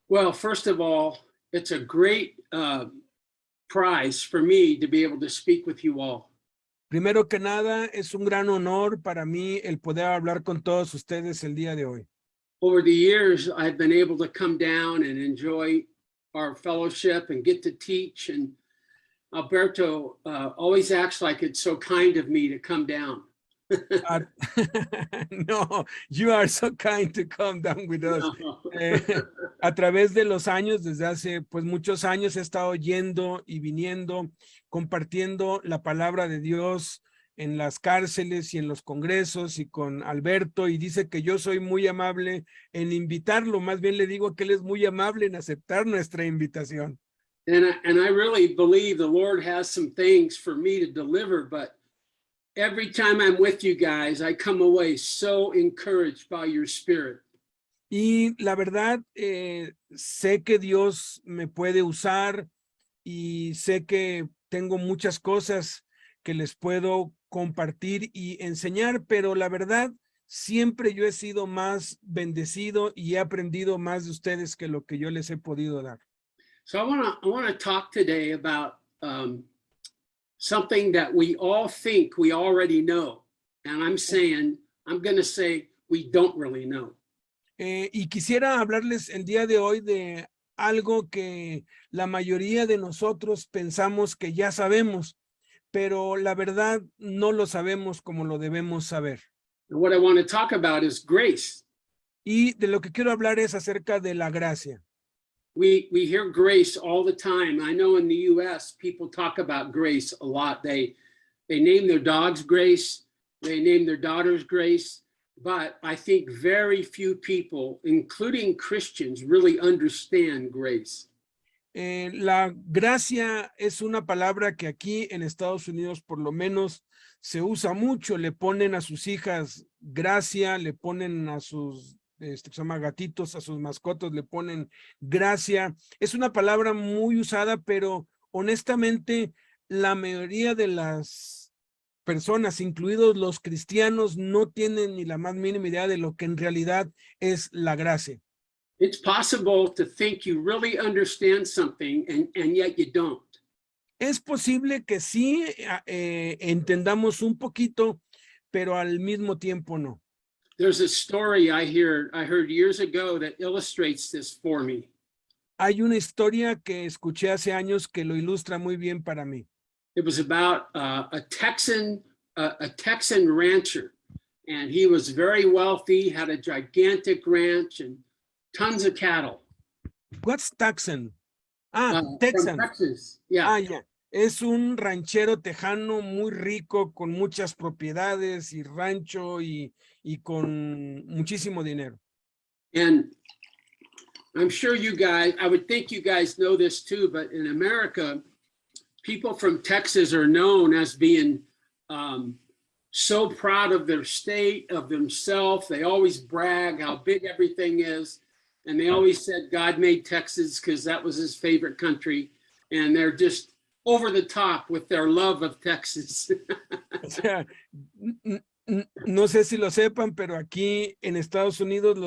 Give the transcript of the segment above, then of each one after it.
Well, first of all, it's a great prize for me to be able to speak with you all. Primero que nada, es un gran honor para mí el poder hablar con todos ustedes el día de hoy. Over the years, I've been able to come down and enjoy our fellowship and get to teach. And Alberto always acts like it's so kind of me to come down. No, you are so kind to come down with us. No. A través de los años, desde hace pues muchos años he estado yendo y viniendo, compartiendo la palabra de Dios en las cárceles y en los congresos y con Alberto, y dice que yo soy muy amable en invitarlo, más bien le digo que él es muy amable en aceptar nuestra invitación. And I really believe the Lord has some things for me to deliver, but every time I'm with you guys, I come away so encouraged by your spirit. Y la verdad, sé que Dios me puede usar y sé que tengo muchas cosas que les puedo compartir y enseñar, pero la verdad, siempre yo he sido más bendecido y he aprendido más de ustedes que lo que yo les he podido dar. So I want to talk today about something that we all think we already know. And I'm going to say we don't really know. Y quisiera hablarles el día de hoy de algo que la mayoría de nosotros pensamos que ya sabemos, pero la verdad no lo sabemos como lo debemos saber. And what I want to talk about is grace. Y de lo que quiero hablar es acerca de la gracia. We hear grace all the time. I know in the U.S. people talk about grace a lot. They name their dogs Grace. They name their daughters Grace. But I think very few people, including Christians, really understand grace. La gracia es una palabra que aquí en Estados Unidos por lo menos se usa mucho. Le ponen a sus hijas gracia, le ponen a sus que se llama gatitos, a sus mascotas le ponen gracia. Es una palabra muy usada, pero honestamente la mayoría de las personas, incluidos los cristianos, no tienen ni la más mínima idea de lo que en realidad es la gracia. It's possible to think you really understand something and yet you don't. Es posible que sí entendamos un poquito, pero al mismo tiempo no. There's a story I heard years ago that illustrates this for me. Hay una historia que escuché hace años que lo ilustra muy bien para mí. It was about a Texan rancher, and he was very wealthy, had a gigantic ranch and tons of cattle. What's Texan? From Texan. Texas. Yeah. Yeah. Es un ranchero tejano muy rico con muchas propiedades y rancho y con muchísimo dinero. And I'm sure you guys, I would think you guys know this too, but in America, people from Texas are known as being so proud of their state, of themselves. They always brag how big everything is. And they always said God made Texas because that was his favorite country. And they're just over the top with their love of Texas. O sea, no sé si lo sepan, pero aquí en Estados Unidos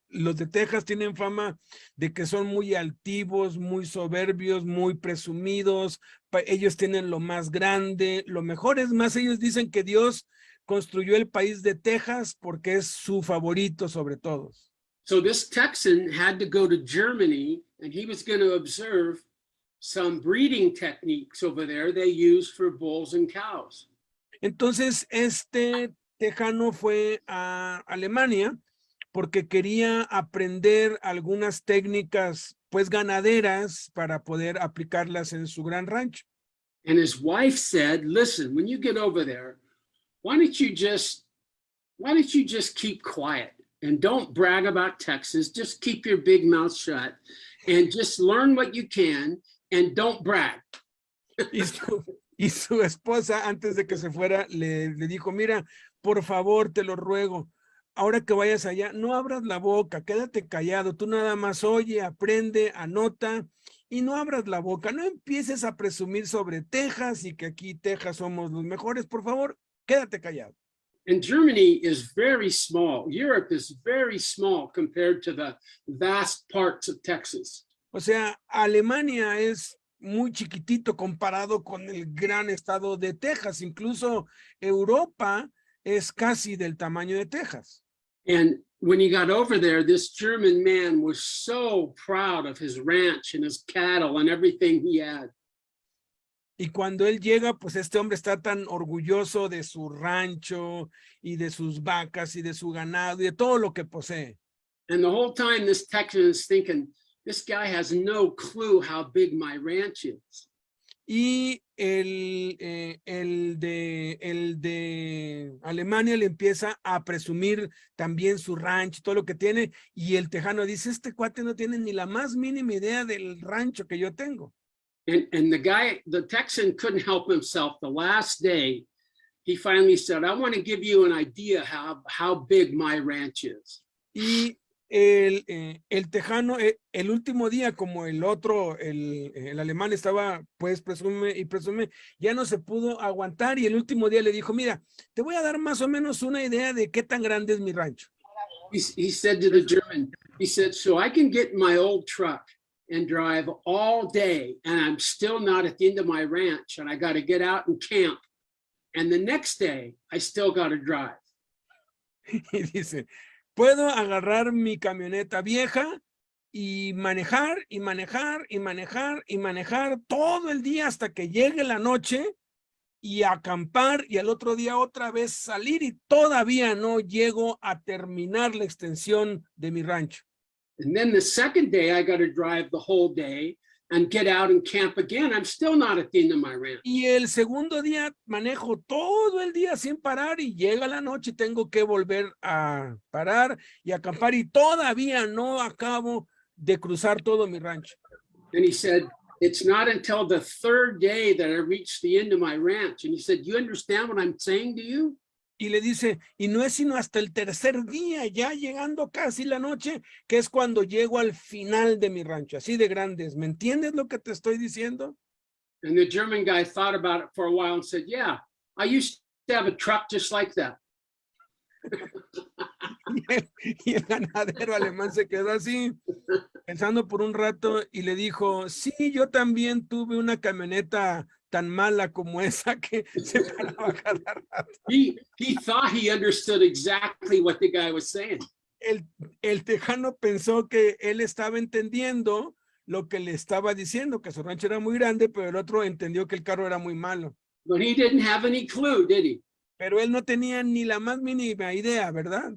los de Texas tienen fama de que son muy altivos, muy soberbios, muy presumidos. Ellos tienen lo más grande, lo mejor. Es más, ellos dicen que Dios construyó el país de Texas porque es su favorito sobre todos. So this Texan had to go to Germany, and he was going to observe some breeding techniques over there they use for bulls and cows. Entonces, este tejano fue a Alemania porque quería aprender algunas técnicas, pues, ganaderas para poder aplicarlas en su gran rancho. And his wife said, listen, when you get over there, why don't you just keep quiet and don't brag about Texas. Just keep your big mouth shut and just learn what you can and don't brag. Y su esposa, antes de que se fuera, le dijo, mira, por favor, te lo ruego, ahora que vayas allá, no abras la boca, quédate callado, tú nada más oye, aprende, anota, y no abras la boca, no empieces a presumir sobre Texas y que aquí Texas somos los mejores, por favor, quédate callado. And Germany is very small. Europe is very small compared to the vast parts of Texas. O sea, Alemania es muy chiquitito comparado con el gran estado de Texas. Incluso Europa es casi del tamaño de Texas. And when he got over there, this German man was so proud of his ranch and his cattle and everything he had. Y cuando él llega, pues este hombre está tan orgulloso de su rancho y de sus vacas y de su ganado y de todo lo que posee. And the whole time this Texan is thinking, this guy has no clue how big my ranch is. Y el de Alemania le empieza a presumir también su rancho, todo lo que tiene, y el tejano dice, este cuate no tiene ni la más mínima idea del rancho que yo tengo. And the Texan couldn't help himself. The last day, he finally said, I want to give you an idea how big my ranch is. Y el tejano, el último día, como el otro, el alemán estaba, pues, presume, ya no se pudo aguantar, y el último día le dijo, mira, te voy a dar más o menos una idea de qué tan grande es mi rancho. He said to the German, he said, so I can get in my old truck and drive all day, and I'm still not at the end of my ranch, and I got to get out and camp. And the next day, I still got to drive. Y dice, puedo agarrar mi camioneta vieja y manejar y manejar y manejar y manejar todo el día hasta que llegue la noche y acampar, y al otro día otra vez salir, y todavía no llego a terminar la extensión de mi rancho. And then the second day, I got to drive the whole day and get out and camp again. I'm still not at the end of my ranch. Y el segundo día manejo todo el día sin parar, y llega la noche y tengo que volver a parar y acampar, y todavía no acabo de cruzar todo mi rancho. And he said, it's not until the third day that I reached the end of my ranch. And he said, you understand what I'm saying to you? Y le dice, y no es sino hasta el tercer día, ya llegando casi la noche, que es cuando llego al final de mi rancho, así de grandes. ¿Me entiendes lo que te estoy diciendo? And the German guy thought about it for a while and said, yeah, I used to have a truck just like that. Y el ganadero alemán se quedó así, pensando por un rato, y le dijo, sí, yo también tuve una camioneta tan mala como esa que se paraba cada rato. He thought he understood exactly what the guy was saying. El tejano pensó que él estaba entendiendo lo que le estaba diciendo, que su rancho era muy grande, pero el otro entendió que el carro era muy malo. But he didn't have any clue, did he? Pero él no tenía ni la más mínima idea, ¿verdad?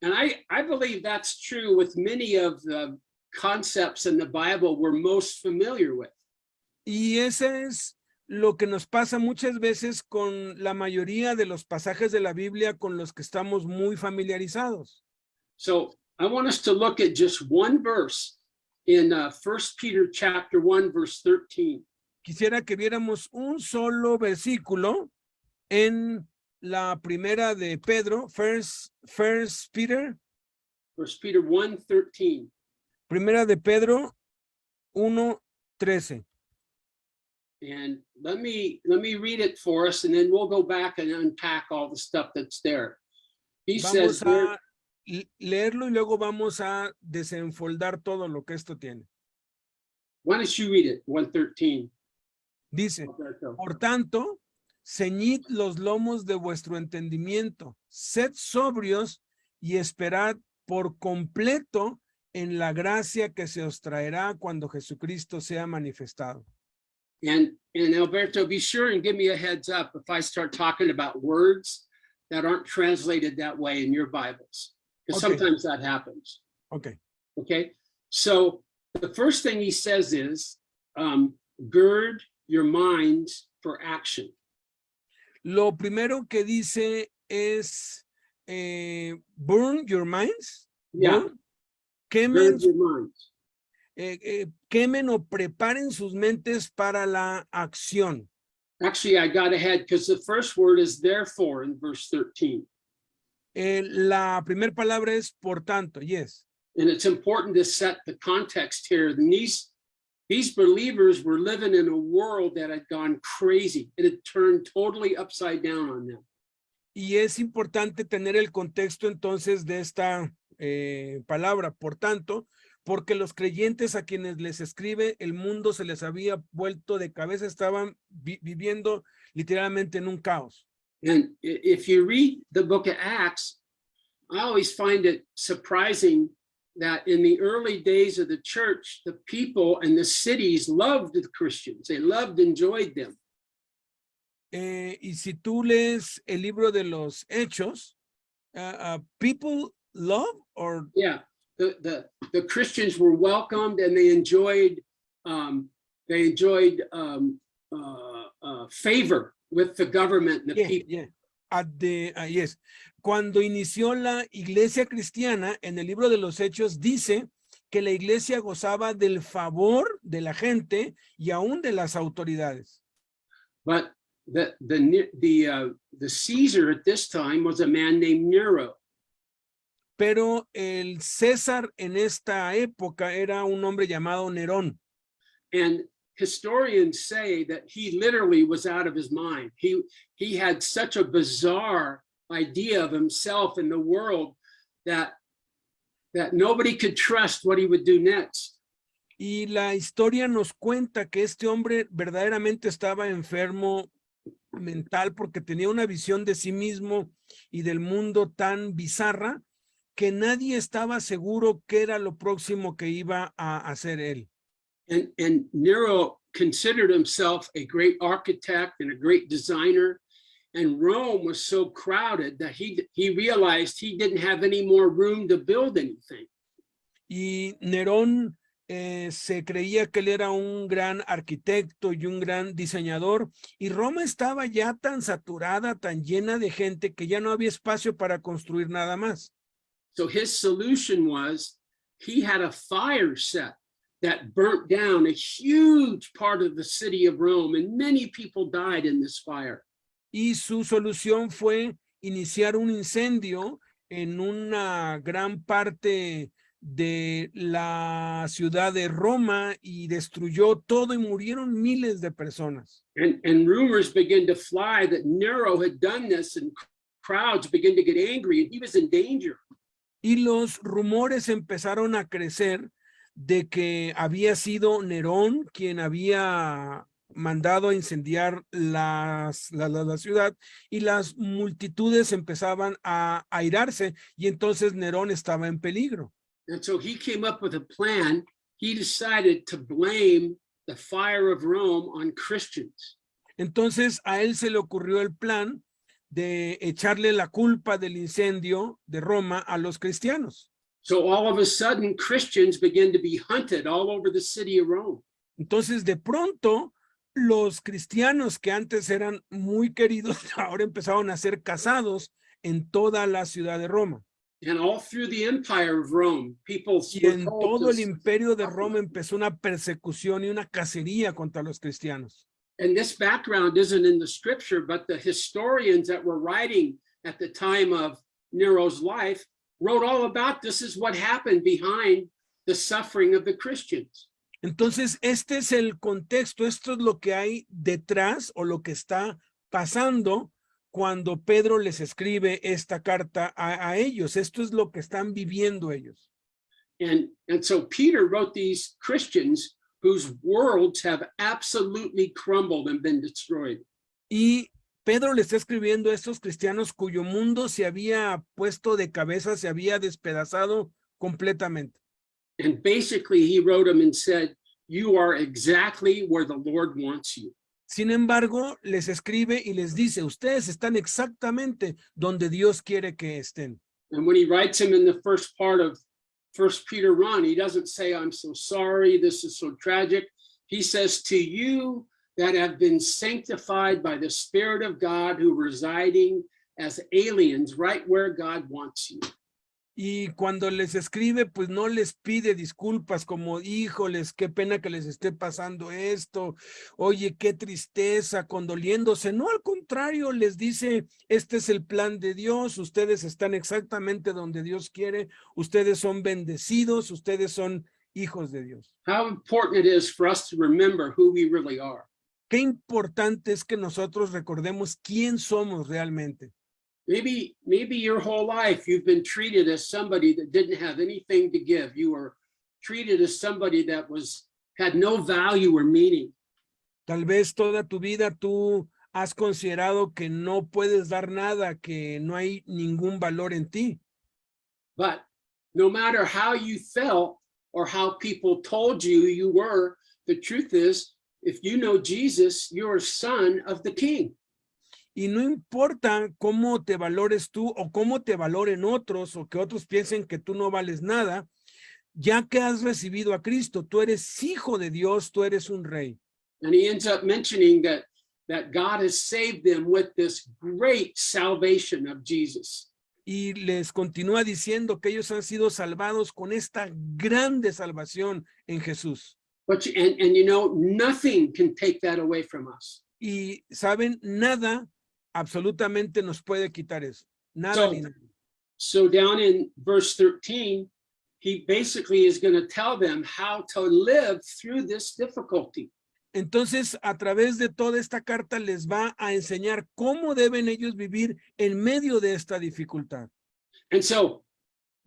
And I believe that's true with many of the concepts in the Bible we're most familiar with. Y ese es lo que nos pasa muchas veces con la mayoría de los pasajes de la Biblia con los que estamos muy familiarizados. So I want us to look at just one verse in 1 Peter chapter 1, verse 13. Quisiera que viéramos un solo versículo en la primera de Pedro, First Peter. 1 Peter 1, 13. Primera de Pedro 1:13. And let me read it for us, and then we'll go back and unpack all the stuff that's there. He says, Vamos a leerlo y luego vamos a desenfoldar todo lo que esto tiene. why don't you read it? 1:13. Dice, Alberto. por tanto, ceñid los lomos de vuestro entendimiento, sed sobrios y esperad por completo en la gracia que se os traerá cuando Jesucristo sea manifestado. And Alberto, be sure and give me a heads up if I start talking about words that aren't translated that way in your Bibles, because Okay. sometimes that happens. Ok. Okay, so the first thing he says is gird your minds for action. Lo primero que dice es burn your minds. Yeah, Burn. Quemen, gird your minds. quemen o preparen sus mentes para la acción. Actually, I got ahead because the first word is therefore in verse 13. La primera palabra es por tanto, yes. And it's important to set the context here. And these believers were living in a world that had gone crazy. It had turned totally upside down on them. Y es importante tener el contexto entonces de esta palabra, por tanto, porque los creyentes a quienes les escribe, el mundo se les había vuelto de cabeza, estaban viviendo literalmente en un caos. And if you read the book of Acts, I always find it surprising that in the early days of the church, the people and the cities loved the Christians. They loved, enjoyed them. Y si tú lees el libro de los Hechos, people love or Yeah, the Christians were welcomed and they enjoyed favor with the government and the people. yeah. Yes. Cuando inició la iglesia cristiana, en el libro de los Hechos dice que la iglesia gozaba del favor de la gente y aún de las autoridades. But the Caesar at this time was a man named Nero. Pero el César en esta época era un hombre llamado Nerón. And historians say that he literally was out of his mind. He had such a bizarre idea of himself in the world that nobody could trust what he would do next. Y la historia nos cuenta que este hombre verdaderamente estaba enfermo mental porque tenía una visión de sí mismo y del mundo tan bizarra que nadie estaba seguro qué era lo próximo que iba a hacer él. And Nero considered himself a great architect and a great designer. And Rome was so crowded that he realized he didn't have any more room to build anything. Y Nerón se creía que él era un gran arquitecto y un gran diseñador, y Roma estaba ya tan saturada, tan llena de gente que ya no había espacio para construir nada más. So his solution was he had a fire set that burnt down a huge part of the city of Rome, and many people died in this fire. Y su solución fue iniciar un incendio en una gran parte de la ciudad de Roma y destruyó todo y murieron miles de personas. And rumors began to fly that Nero had done this, and crowds began to get angry, and he was in danger. Y los rumores empezaron a crecer de que había sido Nerón quien había mandado a incendiar la ciudad, y las multitudes empezaban a airarse, y entonces Nerón estaba en peligro. And so he came up with a plan. He decided to blame the fire of Rome on Christians. Entonces a él se le ocurrió el plan de echarle la culpa del incendio de Roma a los cristianos. So all of a sudden, Christians began to be hunted all over the city of Rome. Entonces de pronto los cristianos que antes eran muy queridos ahora empezaron a ser cazados en toda la ciudad de Roma. And all through the empire of Rome, people Y were en told todo el to- imperio de Roma empezó una persecución y una cacería contra los cristianos. And this background isn't in the scripture, but the historians that were writing at the time of Nero's life wrote all about this is what happened behind the suffering of the Christians. Entonces, este es el contexto, esto es lo que hay detrás o lo que está pasando cuando Pedro les escribe esta carta a ellos. Esto es lo que están viviendo ellos. And so Peter wrote these Christians whose worlds have absolutely crumbled and been destroyed. Y Pedro le está escribiendo a estos cristianos cuyo mundo se había puesto de cabeza, se había despedazado completamente. And basically he wrote them and said, you are exactly where the Lord wants you. Sin embargo, les escribe y les dice, ustedes están exactamente donde Dios quiere que estén. And when he writes him in the first part of 1 Peter 1, he doesn't say, I'm so sorry, this is so tragic. He says, to you that have been sanctified by the Spirit of God, who residing as aliens right where God wants you. Y cuando les escribe, pues no les pide disculpas como, híjoles, qué pena que les esté pasando esto, oye, qué tristeza, condoliéndose. No, al contrario, les dice, este es el plan de Dios, ustedes están exactamente donde Dios quiere, ustedes son bendecidos, ustedes son hijos de Dios. How important it is for us to remember who we really are. Qué importante es que nosotros recordemos quién somos realmente. Maybe your whole life you've been treated as somebody that didn't have anything to give. You were treated as somebody that had no value or meaning. Tal vez toda tu vida tú has considerado que no puedes dar nada, que no hay ningún valor en ti. But no matter how you felt or how people told you were, the truth is, if you know Jesus, you're a son of the King. Y no importa cómo te valores tú o cómo te valoren otros o que otros piensen que tú no vales nada, ya que has recibido a Cristo, tú eres hijo de Dios, tú eres un rey. And he ends up mentioning that God has saved them with this great salvation of Jesus. Y les continúa diciendo que ellos han sido salvados con esta grande salvación en Jesús. And you know, nothing can take that away from us. Y saben, nada absolutamente nos puede quitar eso. Nada ni nada. So down in verse 13, he basically is going to tell them how to live through this difficulty. Entonces, a través de toda esta carta les va a enseñar cómo deben ellos vivir en medio de esta dificultad. And so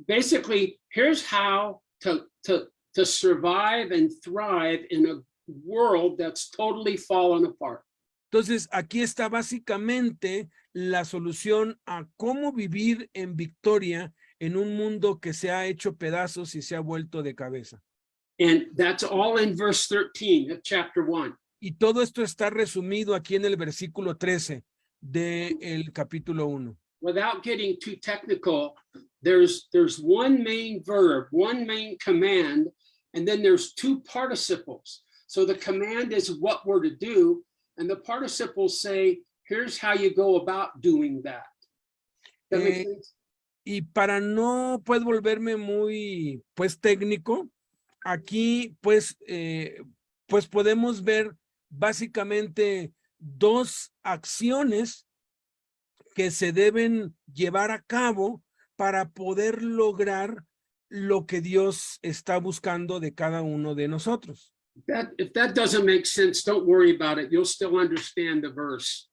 basically, here's how to survive and thrive in a world that's totally fallen apart. Entonces, aquí está básicamente la solución a cómo vivir en victoria en un mundo que se ha hecho pedazos y se ha vuelto de cabeza. And that's all in verse 13 of chapter 1. Y todo esto está resumido aquí en el versículo 13 del capítulo 1. Without getting too technical, there's one main verb, one main command, and then there's two participles. So the command is what we're to do, and the participles say, here's how you go about doing that. That makes sense? Y para no pues volverme muy pues técnico, aquí pues podemos ver básicamente dos acciones que se deben llevar a cabo para poder lograr lo que Dios está buscando de cada uno de nosotros. If that doesn't make sense, don't worry about it. You'll still understand the verse.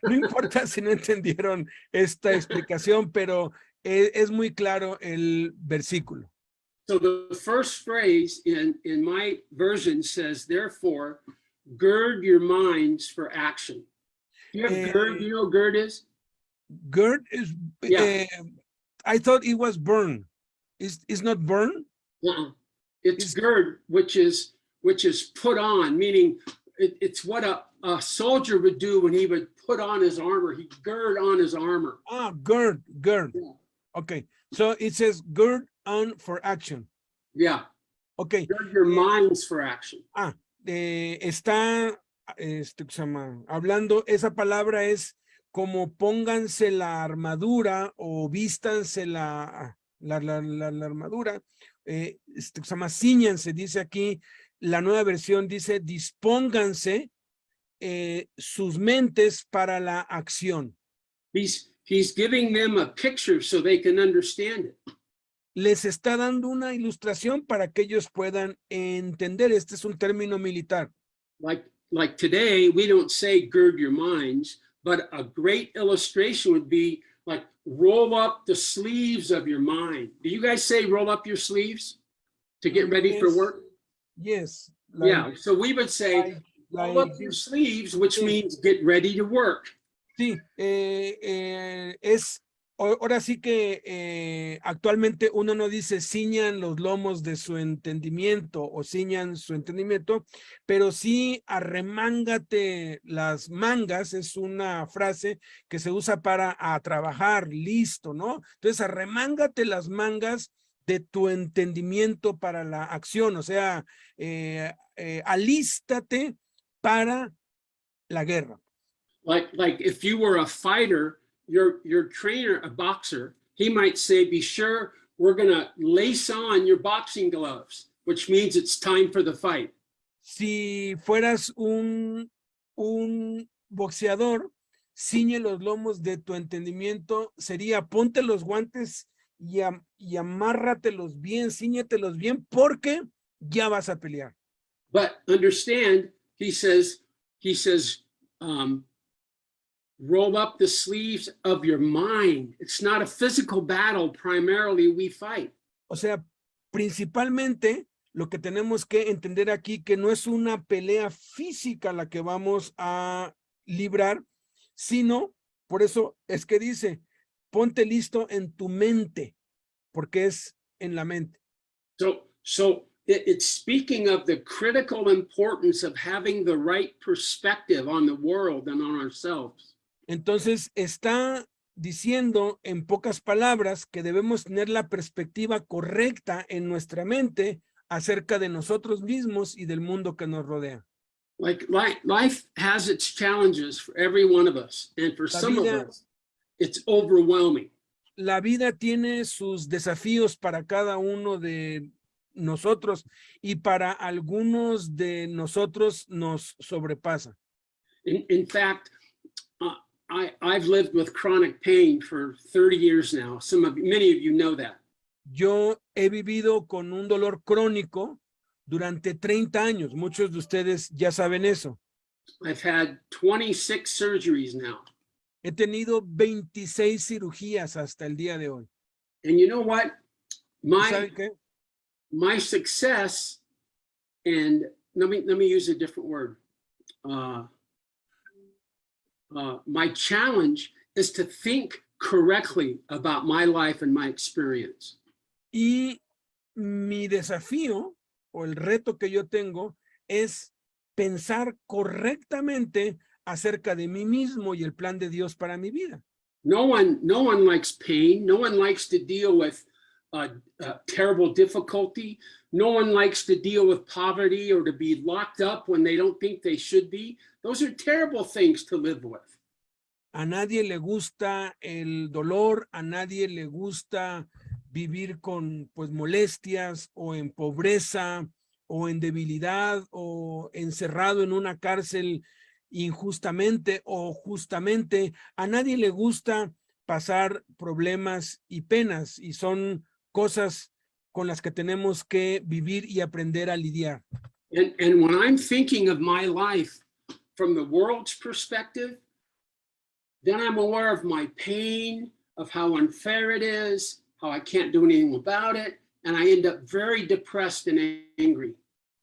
No importa si no entendieron esta explicación, pero es muy claro el versículo. So the first phrase in my version says, therefore, gird your minds for action. Do you have gird? Do you know what gird is? Gird is, Yeah. I thought it was burn. It's not burn? It's gird, which is put on, meaning it's what a soldier would do when he would put on his armor. He'd gird on his armor. Ah, gird. Yeah. Okay, so it says gird on for action. Yeah. Okay. Gird your minds for action. Está hablando, esa palabra es como pónganse la armadura o vístanse la armadura, ciñanse, dice aquí, la nueva versión dice dispónganse sus mentes para la acción. He's giving them a picture so they can understand it. Les está dando una ilustración para que ellos puedan entender. Este es un término militar. Like today, we don't say gird your minds, but a great illustration would be like roll up the sleeves of your mind. Do you guys say roll up your sleeves to get ready for work? Yes. Yeah, so we would say roll up your sleeves, which means get ready to work. Sí, ahora sí que actualmente uno no dice ciñan los lomos de su entendimiento o ciñan su entendimiento, pero sí arremángate las mangas, es una frase que se usa para trabajar, listo, ¿no? Entonces arremángate las mangas de tu entendimiento para la acción, o sea, alístate para la guerra. Like if you were a fighter, your trainer, a boxer, he might say, be sure we're gonna lace on your boxing gloves, which means it's time for the fight. Si fueras un boxeador, ciñe los lomos de tu entendimiento, sería ponte los guantes y amárratelos bien, ciñetelos bien, porque ya vas a pelear. But understand, he says, roll up the sleeves of your mind. It's not a physical battle primarily we fight. O sea, principalmente lo que tenemos que entender aquí que no es una pelea física la que vamos a librar, sino, por eso es que dice, ponte listo en tu mente, porque es en la mente. So it's speaking of the critical importance of having the right perspective on the world and on ourselves. Entonces está diciendo en pocas palabras que debemos tener la perspectiva correcta en nuestra mente acerca de nosotros mismos y del mundo que nos rodea. Like life has its challenges for every one of us, and for La some of vida- us, it's overwhelming. La vida tiene sus desafíos para cada uno de nosotros y para algunos de nosotros nos sobrepasa. In fact, I've lived with chronic pain for 30 years now. Many of you know that. Yo he vivido con un dolor crónico durante 30 años. Muchos de ustedes ya saben eso. I've had 26 surgeries now. He tenido 26 cirugías hasta el día de hoy. And you know what? ¿Y saben qué? My success, and let me use a different word. My challenge is to think correctly about my life and my experience. Y mi desafío o el reto que yo tengo es pensar correctamente acerca de mí mismo y el plan de Dios para mi vida. No one likes pain. No one likes to deal with terrible difficulty. No one likes to deal with poverty or to be locked up when they don't think they should be. Those are terrible things to live with. A nadie le gusta el dolor, a nadie le gusta vivir con pues molestias o en pobreza o en debilidad o encerrado en una cárcel injustamente o justamente. A nadie le gusta pasar problemas y penas y son cosas con las que tenemos que vivir y aprender a lidiar. And when I'm thinking of my life from the world's perspective, then I'm aware of my pain, of how unfair it is, how I can't do anything about it, and I end up very depressed and angry.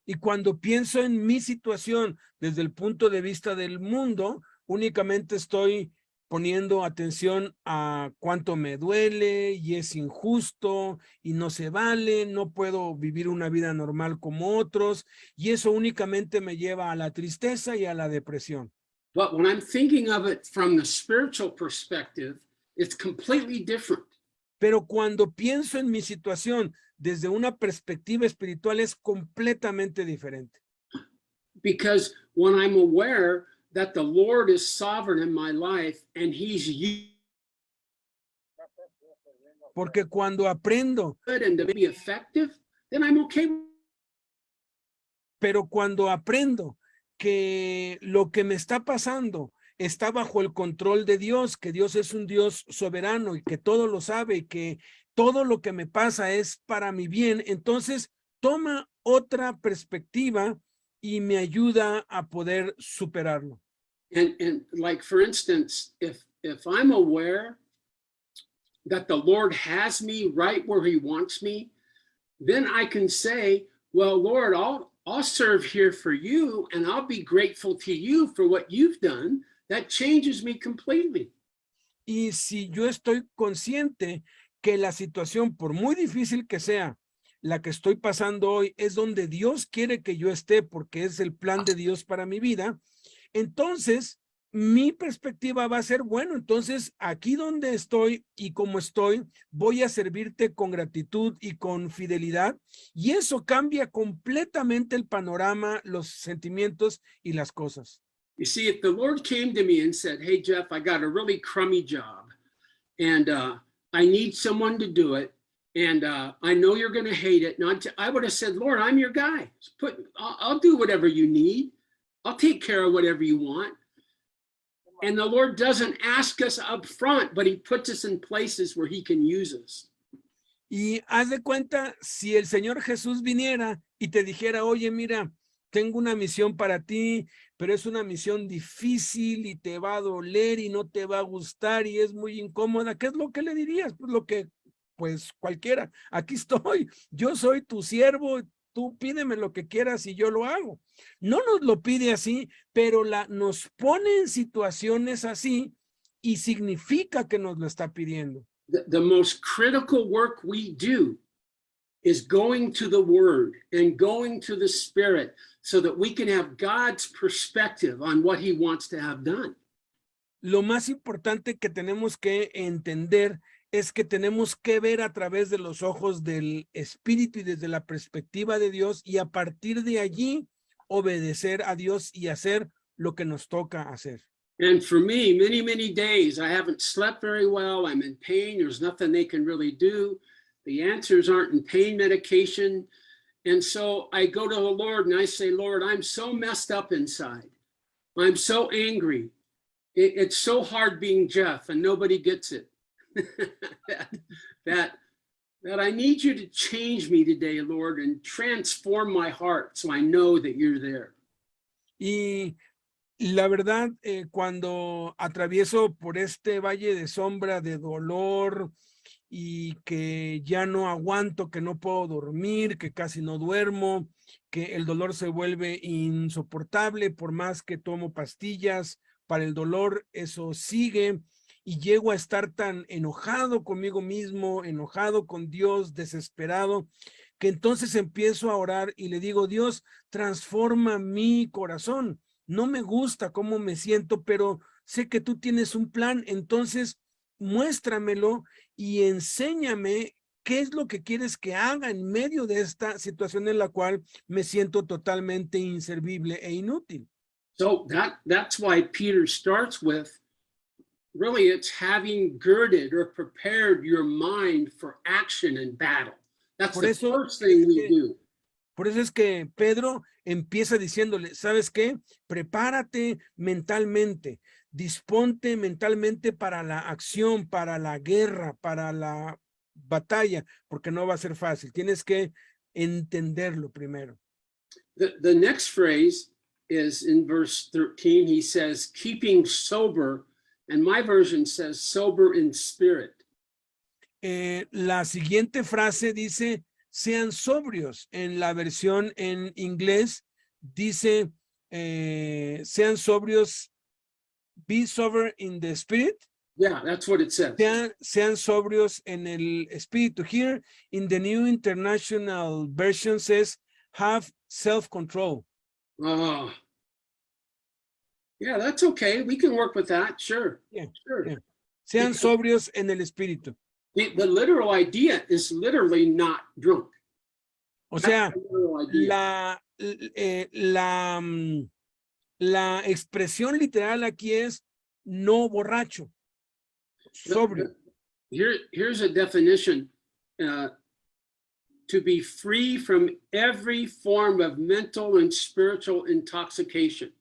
Y cuando pienso en mi situación desde el punto de vista del mundo, únicamente estoy poniendo atención a cuánto me duele y es injusto y no se vale, no puedo vivir una vida normal como otros, y eso únicamente me lleva a la tristeza y a la depresión. But when I'm thinking of it from the spiritual perspective, it's completely different. Pero cuando pienso en mi situación desde una perspectiva espiritual es completamente diferente. Because when I'm aware that the Lord is sovereign in my life and he's Porque cuando aprendo, good and to be effective, then I'm okay. pero cuando aprendo que lo que me está pasando está bajo el control de Dios, que Dios es un Dios soberano y que todo lo sabe y que todo lo que me pasa es para mi bien, entonces toma otra perspectiva y me ayuda a poder superarlo. And like, for instance, if I'm aware that the Lord has me right where he wants me, then I can say, well, Lord, I'll serve here for you and I'll be grateful to you for what you've done. That changes me completely. Y si yo estoy consciente que la situación, por muy difícil que sea, la que estoy pasando hoy es donde Dios quiere que yo esté porque es el plan de Dios para mi vida, entonces mi perspectiva va a ser, bueno, entonces aquí donde estoy y como estoy, voy a servirte con gratitud y con fidelidad, y eso cambia completamente el panorama, los sentimientos y las cosas. You see, if the Lord came to me and said, hey, Jeff, I got a really crummy job and I need someone to do it, and I know you're going to hate it. And I would have said, Lord, I'm your guy. I'll do whatever you need. I'll take care of whatever you want. And the Lord doesn't ask us up front, but he puts us in places where he can use us. Y haz de cuenta, si el Señor Jesús viniera y te dijera, oye, mira, tengo una misión para ti, pero es una misión difícil y te va a doler y no te va a gustar y es muy incómoda. ¿Qué es lo que le dirías? Pues lo que, pues cualquiera, aquí estoy, yo soy tu siervo, tú pídeme lo que quieras y yo lo hago. No nos lo pide así, pero nos pone en situaciones así y significa que nos lo está pidiendo. The most critical work we do is going to the Word and going to the Spirit so that we can have God's perspective on what He wants to have done. Lo más importante que tenemos que entender es que tenemos que ver a través de los ojos del Espíritu y desde la perspectiva de Dios y a partir de allí obedecer a Dios y hacer lo que nos toca hacer. And for me, many days, I haven't slept very well. I'm in pain. There's nothing they can really do. The answers aren't in pain medication. And so I go to the Lord and I say, Lord, I'm so messed up inside. I'm so angry. It's so hard being Jeff and nobody gets it. that I need you to change me today, Lord, and transform my heart so I know that you're there. Y la verdad, cuando atravieso por este valle de sombra, de dolor y que ya no aguanto, que no puedo dormir, que casi no duermo, que el dolor se vuelve insoportable, por más que tomo pastillas para el dolor, eso sigue y llego a estar tan enojado conmigo mismo, enojado con Dios, desesperado, que entonces empiezo a orar y le digo, Dios, transforma mi corazón. No me gusta cómo me siento, pero sé que tú tienes un plan, entonces muéstramelo y enséñame qué es lo que quieres que haga en medio de esta situación en la cual me siento totalmente inservible e inútil. So that's why Peter starts with, really, it's having girded or prepared your mind for action and battle. That's the first thing we do. Por eso es que Pedro empieza diciéndole, ¿sabes qué? Prepárate mentalmente, disponte mentalmente para la acción, para la guerra, para la batalla, porque no va a ser fácil. Tienes que entenderlo primero. The next phrase is in verse 13. He says, keeping sober, and my version says sober in spirit. La siguiente frase dice, sean sobrios. En la versión en inglés dice, sean sobrios, be sober in the spirit. Yeah, that's what it says. Sean sobrios en el espíritu. Here in the New International Version says, have self-control. Oh, yeah, that's okay. We can work with that. Sure. Yeah, sure. Yeah. Sean sobrios en el espíritu. The literal idea is literally not drunk. O sea, la expresión literal aquí es no borracho, sobrio. Here's a definition. To be free from every form of mental and spiritual intoxication.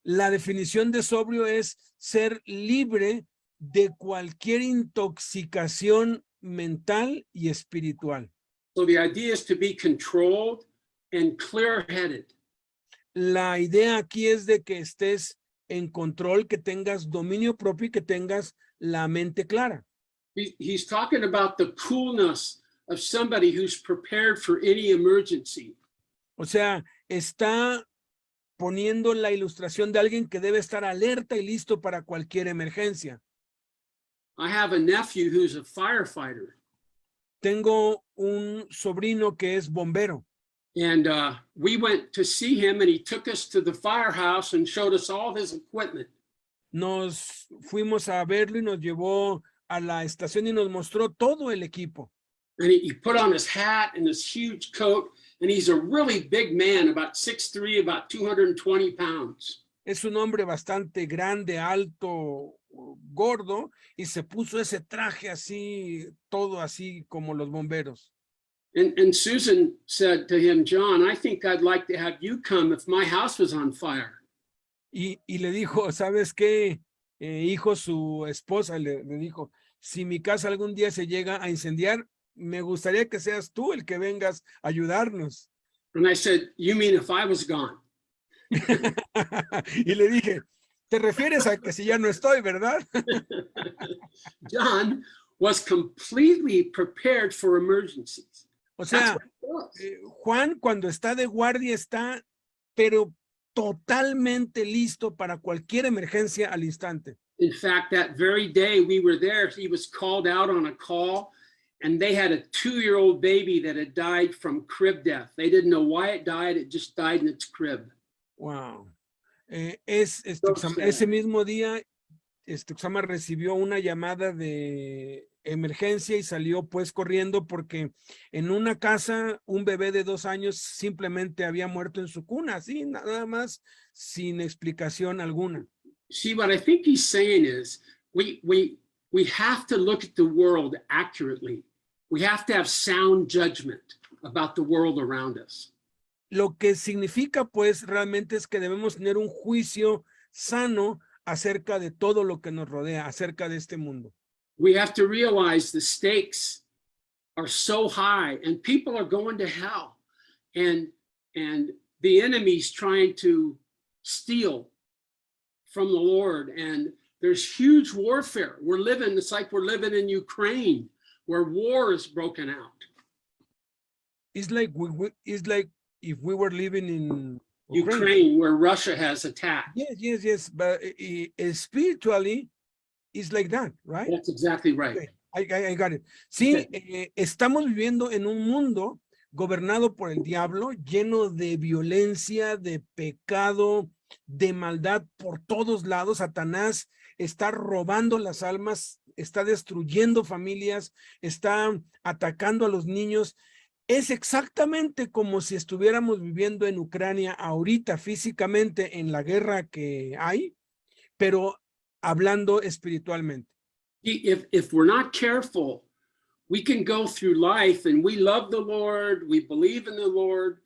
La definición de sobrio es ser libre de cualquier intoxicación mental y espiritual. So the idea is to be controlled and clear-headed. La idea aquí es de que estés en control, que tengas dominio propio y que tengas la mente clara. He's talking about the coolness of somebody who's prepared for any emergency. O sea, está poniendo la ilustración de alguien que debe estar alerta y listo para cualquier emergencia. I have a nephew who's a firefighter. Tengo un sobrino que es bombero. And we went to see him and he took us to the firehouse and showed us all his equipment. Nos fuimos a verlo y nos llevó a la estación y nos mostró todo el equipo. And he put on his hat and his huge coat, and he's a really big man, about 6'3", about 220 pounds. Es un hombre bastante grande, alto, gordo, y se puso ese traje así, todo así como los bomberos. And Susan said to him, John, I think I'd like to have you come if my house was on fire. Y le dijo, ¿sabes qué? Hijo, su esposa le dijo, si mi casa algún día se llega a incendiar, me gustaría que seas tú el que vengas a ayudarnos. And I said, you mean if I was gone? Y le dije, ¿te refieres a que si ya no estoy, verdad? John was completely prepared for emergencies. O That's sea, what he was. Juan cuando está de guardia está, pero totalmente listo para cualquier emergencia al instante. In fact, that very day we were there, he was called out on a call, and they had a 2-year-old baby that had died from crib death. They didn't know why it died. It just died in its crib. Wow. So sad. Ese mismo día, Oxama recibió una llamada de emergencia y salió pues corriendo porque en una casa un bebé de 2 años simplemente había muerto en su cuna, así nada más, sin explicación alguna. See, what I think he's saying is we have to look at the world accurately. We have to have sound judgment about the world around us. Lo que significa pues realmente es que debemos tener un juicio sano acerca de todo lo que nos rodea, acerca de este mundo. We have to realize the stakes are so high and people are going to hell, and the enemy's trying to steal from the Lord, and there's huge warfare. It's like we're living in Ukraine where war is broken out. It's like it's like if we were living in Ukraine, where Russia has attacked. Yes, but spiritually, it's like that, right? That's exactly right. Okay, I got it. Sí, Okay. estamos viviendo en un mundo gobernado por el diablo, lleno de violencia, de pecado, de maldad por todos lados. Satanás está robando las almas, está destruyendo familias, está atacando a los niños. Es exactamente como si estuviéramos viviendo en Ucrania ahorita físicamente en la guerra que hay, pero hablando espiritualmente. If we're not careful, we can go through life and we love the Lord, we believe in the Lord,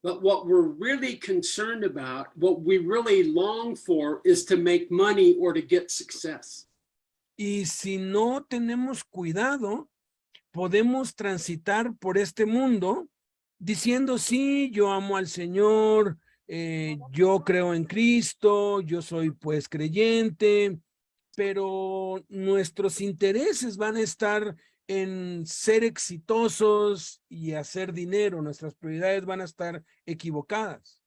but what we're really concerned about, what we really long for is to make money or to get success. Y si no tenemos cuidado, podemos transitar por este mundo diciendo, sí, yo amo al Señor, yo creo en Cristo, yo soy pues creyente, pero nuestros intereses van a estar en ser exitosos y hacer dinero. Nuestras prioridades van a estar equivocadas.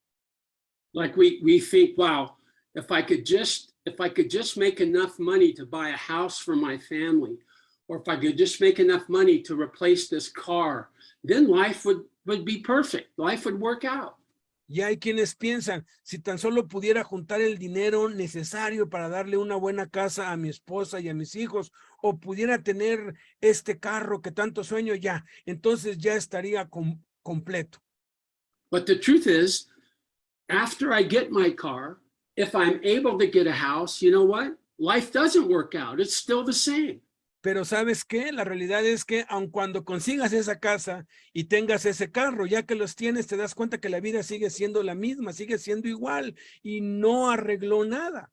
Like we think, wow, if I could just make enough money to buy a house for my family, or if I could just make enough money to replace this car, then life would be perfect. Life would work out. Y hay quienes piensan, si tan solo pudiera juntar el dinero necesario para darle una buena casa a mi esposa y a mis hijos, o pudiera tener este carro que tanto sueño, ya, entonces ya estaría completo. But the truth is, after I get my car, if I'm able to get a house, you know what? Life doesn't work out. It's still the same. Pero ¿sabes qué? La realidad es que aun cuando consigas esa casa y tengas ese carro, ya que los tienes, te das cuenta que la vida sigue siendo la misma, sigue siendo igual y no arregló nada.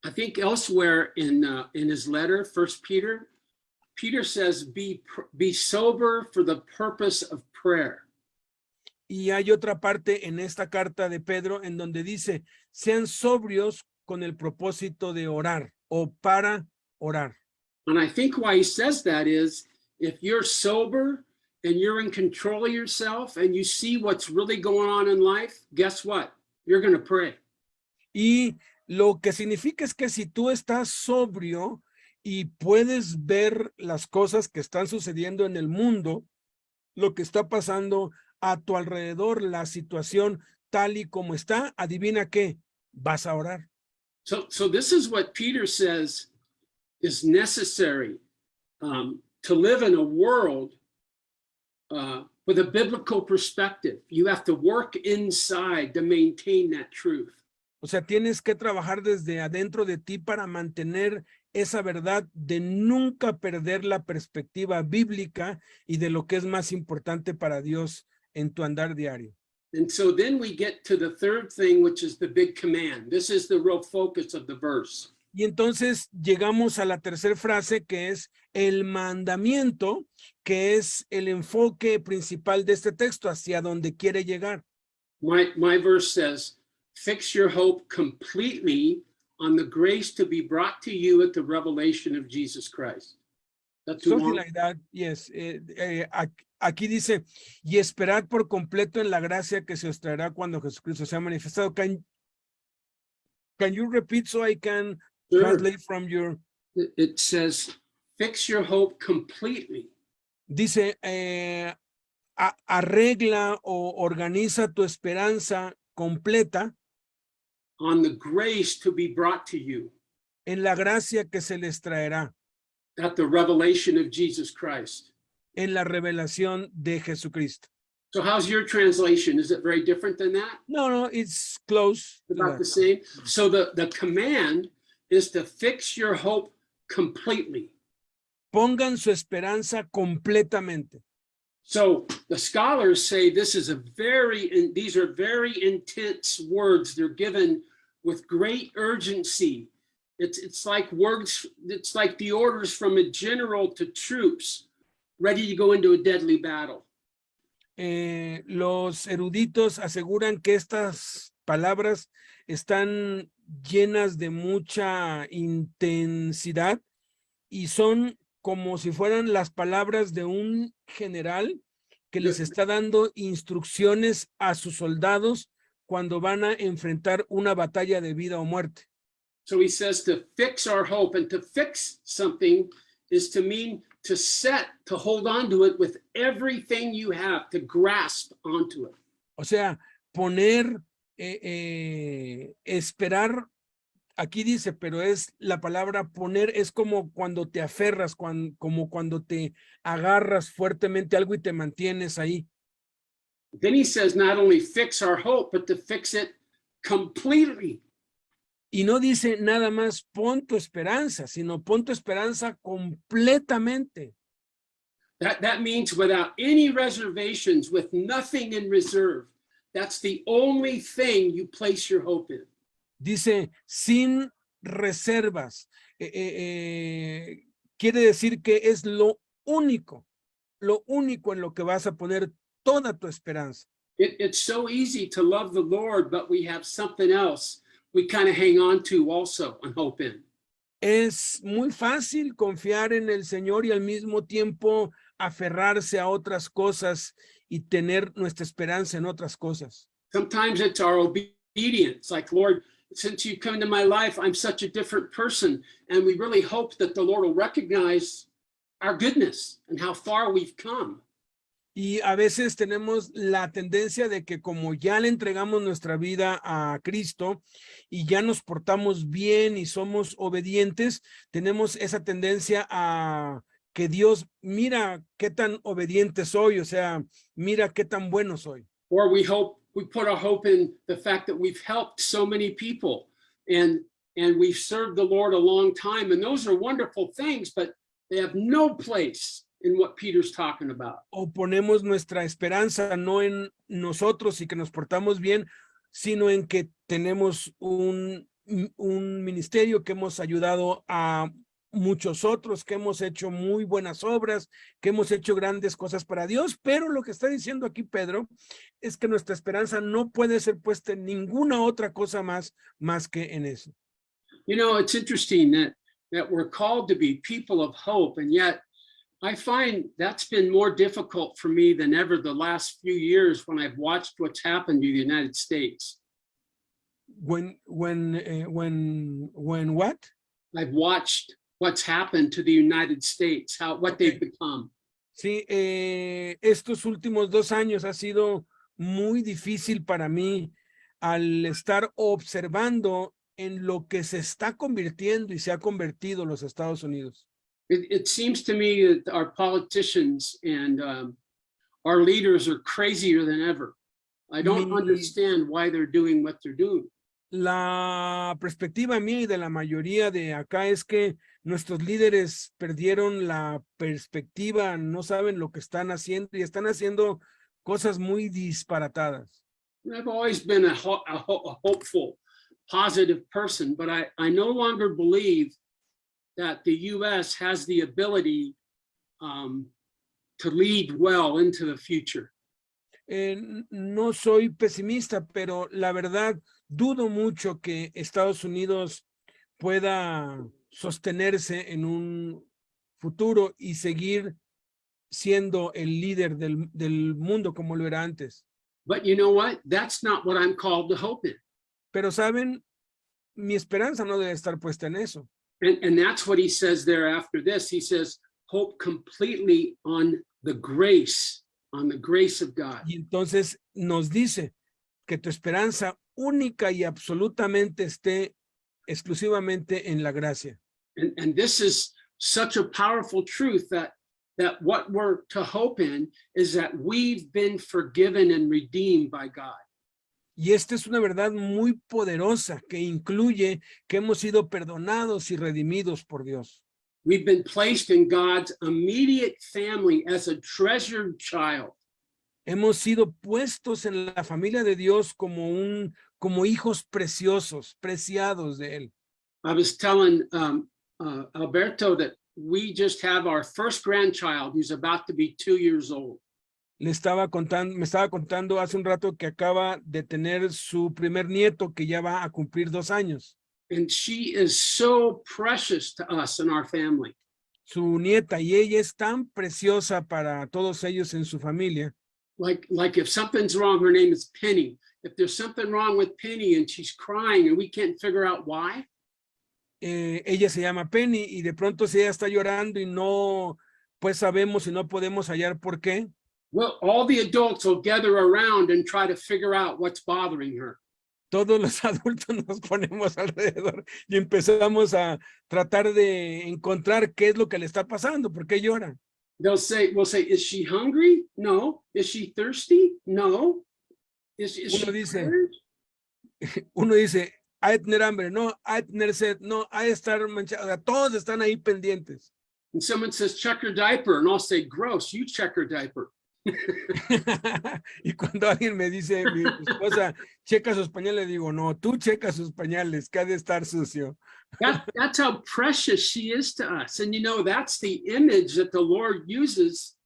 I think elsewhere in his letter, 1 Peter, Peter says, be sober for the purpose of prayer. Y hay otra parte en esta carta de Pedro en donde dice, sean sobrios con el propósito de orar o para orar. And I think why he says that is, if you're sober and you're in control of yourself and you see what's really going on in life, guess what? You're going to pray. Y lo que significa es que si tú estás sobrio y puedes ver las cosas que están sucediendo en el mundo, lo que está pasando a tu alrededor, la situación tal y como está, adivina qué, vas a orar. So this is what Peter says is necessary to live in a world with a biblical perspective. You have to work inside to maintain that truth. O sea, tienes que trabajar desde adentro de ti para mantener esa verdad de nunca perder la perspectiva bíblica y de lo que es más importante para Dios en tu andar diario. And so then we get to the third thing, which is the big command. This is the real focus of the verse. Y entonces llegamos a la tercera frase, que es el mandamiento, que es el enfoque principal de este texto, hacia donde quiere llegar. My verse says, fix your hope completely on the grace to be brought to you at the revelation of Jesus Christ. That's too long. Sojilidad, yes. Aquí dice, y esperad por completo en la gracia que se os traerá cuando Jesucristo sea manifestado. Can you repeat so I can Sure. translate from your... It says, fix your hope completely. Dice, arregla o organiza tu esperanza completa On the grace to be brought to you en la gracia que se les traerá, at the revelation of Jesus Christ. en la revelación de Jesucristo. So how's your translation? Is it very different than that? No, it's close to About that. the same? So the command is to fix your hope completely. Pongan su esperanza completamente. So the scholars say this is these are very intense words. They're given with great urgency. It's like words, it's like the orders from a general to troops ready to go into a deadly battle. Los eruditos aseguran que estas palabras están llenas de mucha intensidad y son como si fueran las palabras de un general que les está dando instrucciones a sus soldados cuando van a enfrentar una batalla de vida o muerte. So he says to fix our hope, and to fix something is to mean to set, to hold on to it with everything you have, to grasp onto it. O sea, poner, esperar, aquí dice, pero es la palabra poner, es como cuando te aferras, como cuando te agarras fuertemente a algo y te mantienes ahí. Then he says not only fix our hope, but to fix it completely. Y no dice nada más pon tu esperanza, sino pon tu esperanza completamente. That means without any reservations, with nothing in reserve. That's the only thing you place your hope in. Dice sin reservas. Quiere decir que es lo único en lo que vas a poner toda tu esperanza. It's so easy to love the Lord, but we have something else we kind of hang on to also and hope in. Es muy fácil confiar en el Señor y al mismo tiempo aferrarse a otras cosas y tener nuestra esperanza en otras cosas. Sometimes it's our obedience, like, Lord, since you come into my life, I'm such a different person. And we really hope that the Lord will recognize our goodness and how far we've come. Y a veces tenemos la tendencia de que como ya le entregamos nuestra vida a Cristo y ya nos portamos bien y somos obedientes, tenemos esa tendencia a que Dios, mira qué tan obediente soy, o sea, mira qué tan bueno soy. Or we put our hope in the fact that we've helped so many people and we've served the Lord a long time. And those are wonderful things, but they have no place in what Peter's talking about. O ponemos nuestra esperanza no en nosotros y que nos portamos bien, sino en que tenemos un ministerio, que hemos ayudado a muchos otros, que hemos hecho muy buenas obras, que hemos hecho grandes cosas para Dios, pero lo que está diciendo aquí Pedro es que nuestra esperanza no puede ser puesta en ninguna otra cosa más que en eso. You know, it's interesting that we're called to be people of hope, and yet I find that's been more difficult for me than ever the last few years when I've watched what's happened to the United States. When what? I've watched what's happened to the United States, what they've become. Sí, estos últimos 2 años ha sido muy difícil para mí al estar observando en lo que se está convirtiendo y se ha convertido los Estados Unidos. It seems to me that our politicians and our leaders are crazier than ever. I don't understand why they're doing what they're doing. La perspectiva mía y de la mayoría de acá es que nuestros líderes perdieron la perspectiva, no saben lo que están haciendo y están haciendo cosas muy disparatadas. I've always been a hopeful positive person, but I no longer believe that the U.S. has the ability to lead well into the future. No soy pesimista, pero la verdad dudo mucho que Estados Unidos pueda sostenerse en un futuro y seguir siendo el líder del mundo como lo era antes. But you know what? That's not what I'm called to hope in. Pero saben, mi esperanza no debe estar puesta en eso. And that's what he says there after this. He says, hope completely on the grace of God. Y entonces nos dice que tu esperanza única y absolutamente esté exclusivamente en la gracia. And this is such a powerful truth that what we're to hope in is that we've been forgiven and redeemed by God. Y esta es una verdad muy poderosa que incluye que hemos sido perdonados y redimidos por Dios. We've been placed in God's immediate family as a treasured child. Hemos sido puestos en la familia de Dios como hijos preciosos, preciados de Él. I was telling Alberto that we just have our first grandchild who's about to be 2 years old. Me estaba contando hace un rato que acaba de tener su primer nieto que ya va a cumplir 2 años. And she is so precious to us and our family. Su nieta, y ella es tan preciosa para todos ellos en su familia. Like if something's wrong, her name is Penny. If there's something wrong with Penny and she's crying and we can't figure out why. Ella se llama Penny y de pronto si ella está llorando y no, pues sabemos y no podemos hallar por qué. Well, all the adults will gather around and try to figure out what's bothering her. Todos los adultos nos ponemos alrededor y empezamos a tratar de encontrar qué es lo que le está pasando, por qué llora. We'll say, is she hungry? No. Is she thirsty? No. Is she tired? Uno dice, ha de tener hambre, no, ha de tener sed, no, ha de estar manchado, o sea, todos están ahí pendientes. And someone says, check her diaper, and I'll say, gross, you check her diaper. Y cuando alguien me dice, mi esposa, checa sus pañales, le digo, no, tú checa sus pañales, que ha de estar sucio. That's how precious she is to us. And you know, that's the image that the Lord uses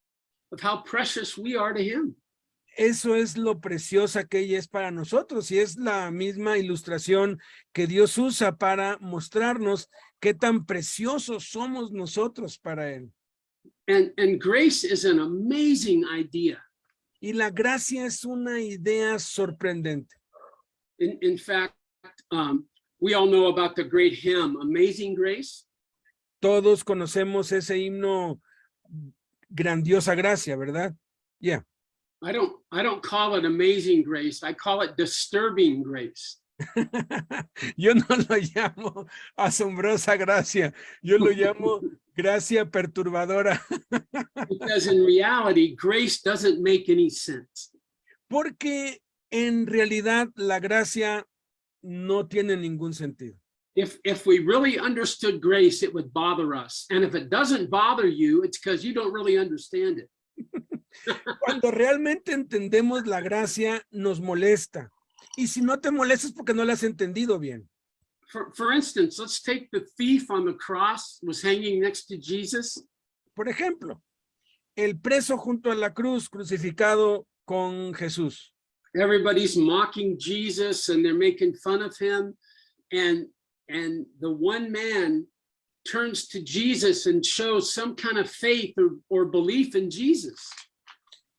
of how precious we are to him. Eso es lo preciosa que ella es para nosotros y es la misma ilustración que Dios usa para mostrarnos qué tan preciosos somos nosotros para él. And grace is an amazing idea. Y la gracia es una idea sorprendente. In fact, we all know about the great hymn, Amazing Grace. Todos conocemos ese himno, Grandiosa Gracia, ¿verdad? Yeah. I don't call it Amazing Grace. I call it Disturbing Grace. Yo no lo llamo asombrosa gracia, yo lo llamo gracia perturbadora. Because in reality, grace doesn't make any sense. Porque en realidad la gracia no tiene ningún sentido. If we really understood grace, it would bother us. And if it doesn't bother you, it's because you don't really understand it. Cuando realmente entendemos la gracia, nos molesta. Y si no te molestas porque no la has entendido bien. For instance, let's take the thief on the cross was hanging next to Jesus. Por ejemplo, el preso junto a la cruz, crucificado con Jesús. Everybody's mocking Jesus and they're making fun of him. And the one man turns to Jesus and shows some kind of faith or belief in Jesus.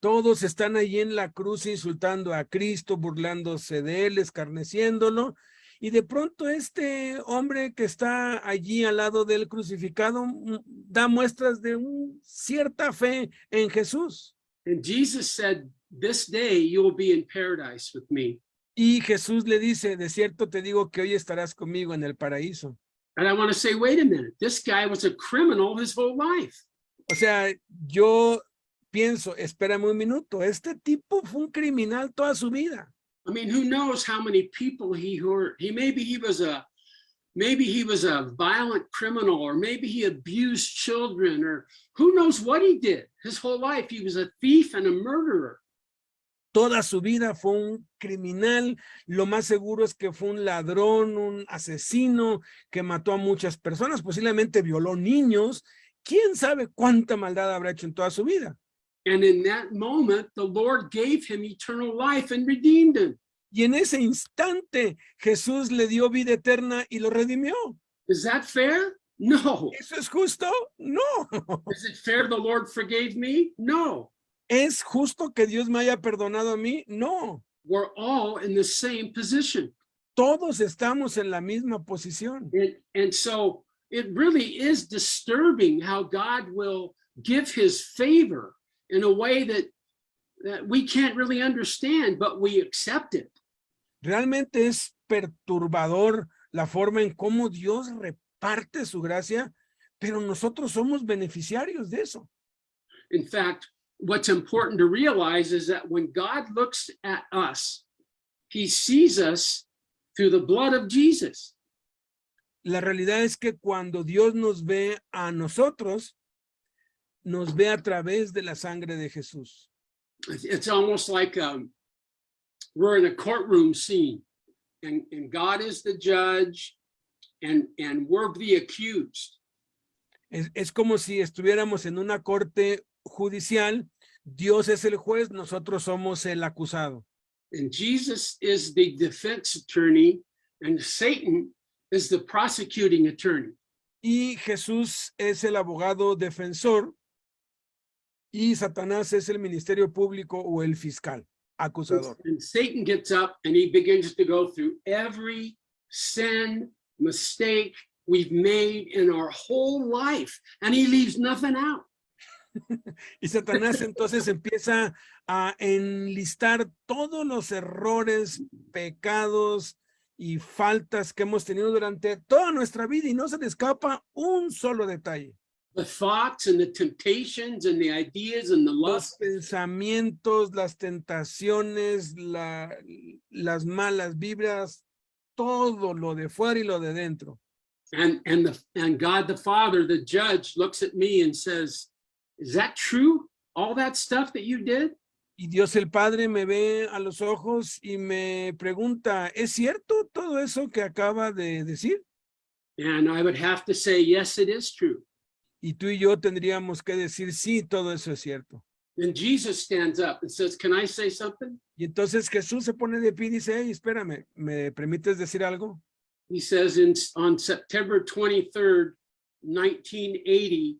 Todos están allí en la cruz insultando a Cristo, burlándose de él, escarneciéndolo. Y de pronto este hombre que está allí al lado del crucificado da muestras de cierta fe en Jesús. And Jesus said, this day you will be in paradise with me. Y Jesús le dice, de cierto te digo que hoy estarás conmigo en el paraíso. And I want to say, wait a minute, this guy was a criminal his whole life. O sea, yo pienso, espérame un minuto, este tipo fue un criminal toda su vida. I mean, who knows how many people he hurt? Maybe he was a violent criminal, or maybe he abused children, or who knows what he did his whole life. He was a thief and a murderer. toda su vida fue un criminal, lo más seguro es que fue un ladrón, un asesino que mató a muchas personas, posiblemente violó niños, quién sabe cuánta maldad habrá hecho en toda su vida. And in that moment, the Lord gave him eternal life and redeemed him. Y en ese instante Jesús le dio vida eterna y lo redimió. Is that fair? No. ¿Eso es justo? No. Is it fair the Lord forgave me? No. ¿Es justo que Dios me haya perdonado a mí? No. We're all in the same position. Todos estamos en la misma posición. And so it really is disturbing how God will give his favor in a way that we can't really understand, but we accept it. Realmente es perturbador la forma en cómo Dios reparte su gracia, pero nosotros somos beneficiarios de eso. In fact, what's important to realize is that when God looks at us, he sees us through the blood of Jesus. La realidad es que cuando Dios nos ve a nosotros, nos ve a través de la sangre de Jesús. It's almost like we're in a courtroom scene, and God is the judge, and we're the accused. Es como si estuviéramos en una corte judicial, Dios es el juez, nosotros somos el acusado. And Jesus is the defense attorney, and Satan is the prosecuting attorney. Y Jesús es el abogado defensor y Satanás es el ministerio público o el fiscal acusador. And Satan gets up and he begins to go through every sin, mistake we've made in our whole life, and he leaves nothing out. Y Satanás entonces empieza a enlistar todos los errores, pecados y faltas que hemos tenido durante toda nuestra vida y no se le escapa un solo detalle. The thoughts and the temptations and the ideas and the Los lust. pensamientos, las tentaciones, las malas vibras, todo lo de fuera y lo de dentro. And God the Father, the judge, looks at me and says, is that true? All that stuff that you did? Y Dios el Padre me ve a los ojos y me pregunta, ¿es cierto todo eso que acaba de decir? And I would have to say, yes, it is true. Y tú y yo tendríamos que decir, sí, todo eso es cierto. And Jesus stands up and says, can I say something? Y entonces Jesús se pone de pie y dice, hey, espérame, ¿me permites decir algo? He says on September 23rd, 1980,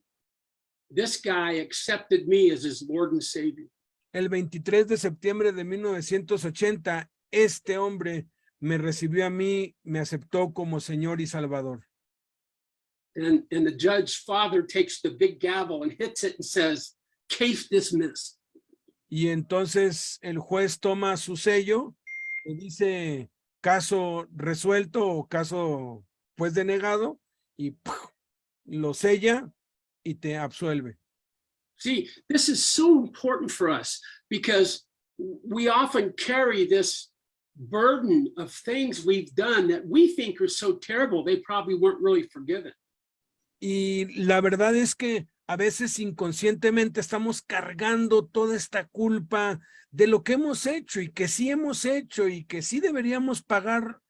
this guy accepted me as his Lord and Savior. El 23 de septiembre de 1980, este hombre me recibió a mí, me aceptó como Señor y Salvador. And the judge father takes the big gavel and hits it and says, case dismissed. Y entonces el juez toma su sello y dice caso resuelto o caso pues denegado y ¡puf!, lo sella y te absuelve. See, this is so important for us because we often carry this burden of things we've done that we think are so terrible, they probably weren't really forgiven. Y la verdad es que a veces inconscientemente estamos cargando toda esta culpa de lo que hemos hecho y que sí hemos hecho y que sí deberíamos pagar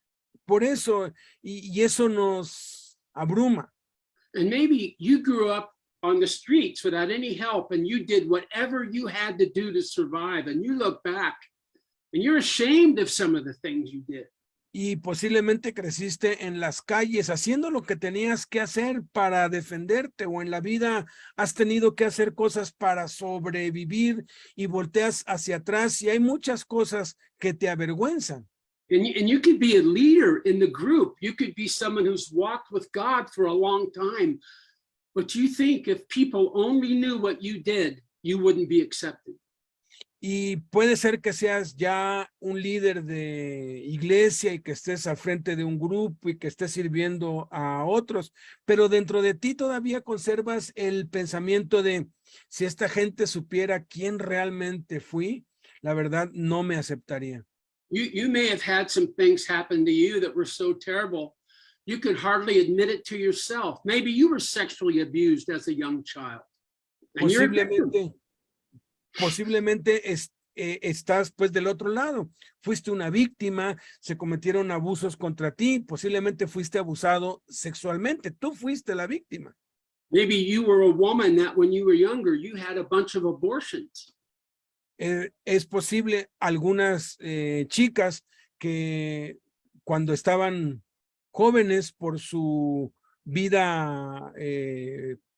por eso y eso nos abruma. And maybe you grew up on the streets without any help and you did whatever you had to do to survive, and you look back and you're ashamed of some of the things you did. Y posiblemente creciste en las calles haciendo lo que tenías que hacer para defenderte, o en la vida has tenido que hacer cosas para sobrevivir y volteas hacia atrás y hay muchas cosas que te avergüenzan. And you could be a leader in the group. You could be someone who's walked with God for a long time. But you think if people only knew what you did, you wouldn't be accepted. Y puede ser que seas ya un líder de iglesia y que estés al frente de un grupo y que estés sirviendo a otros, pero dentro de ti todavía conservas el pensamiento de si esta gente supiera quién realmente fui, la verdad no me aceptaría. You may have had some things happen to you that were so terrible, you could hardly admit it to yourself. Maybe you were sexually abused as a young child. And you're a victim. Posiblemente estás pues del otro lado. Fuiste una víctima, se cometieron abusos contra ti, posiblemente fuiste abusado sexualmente, tú fuiste la víctima. Maybe you were a woman that when you were younger, you had a bunch of abortions. Es posible algunas chicas que cuando estaban jóvenes por su vida,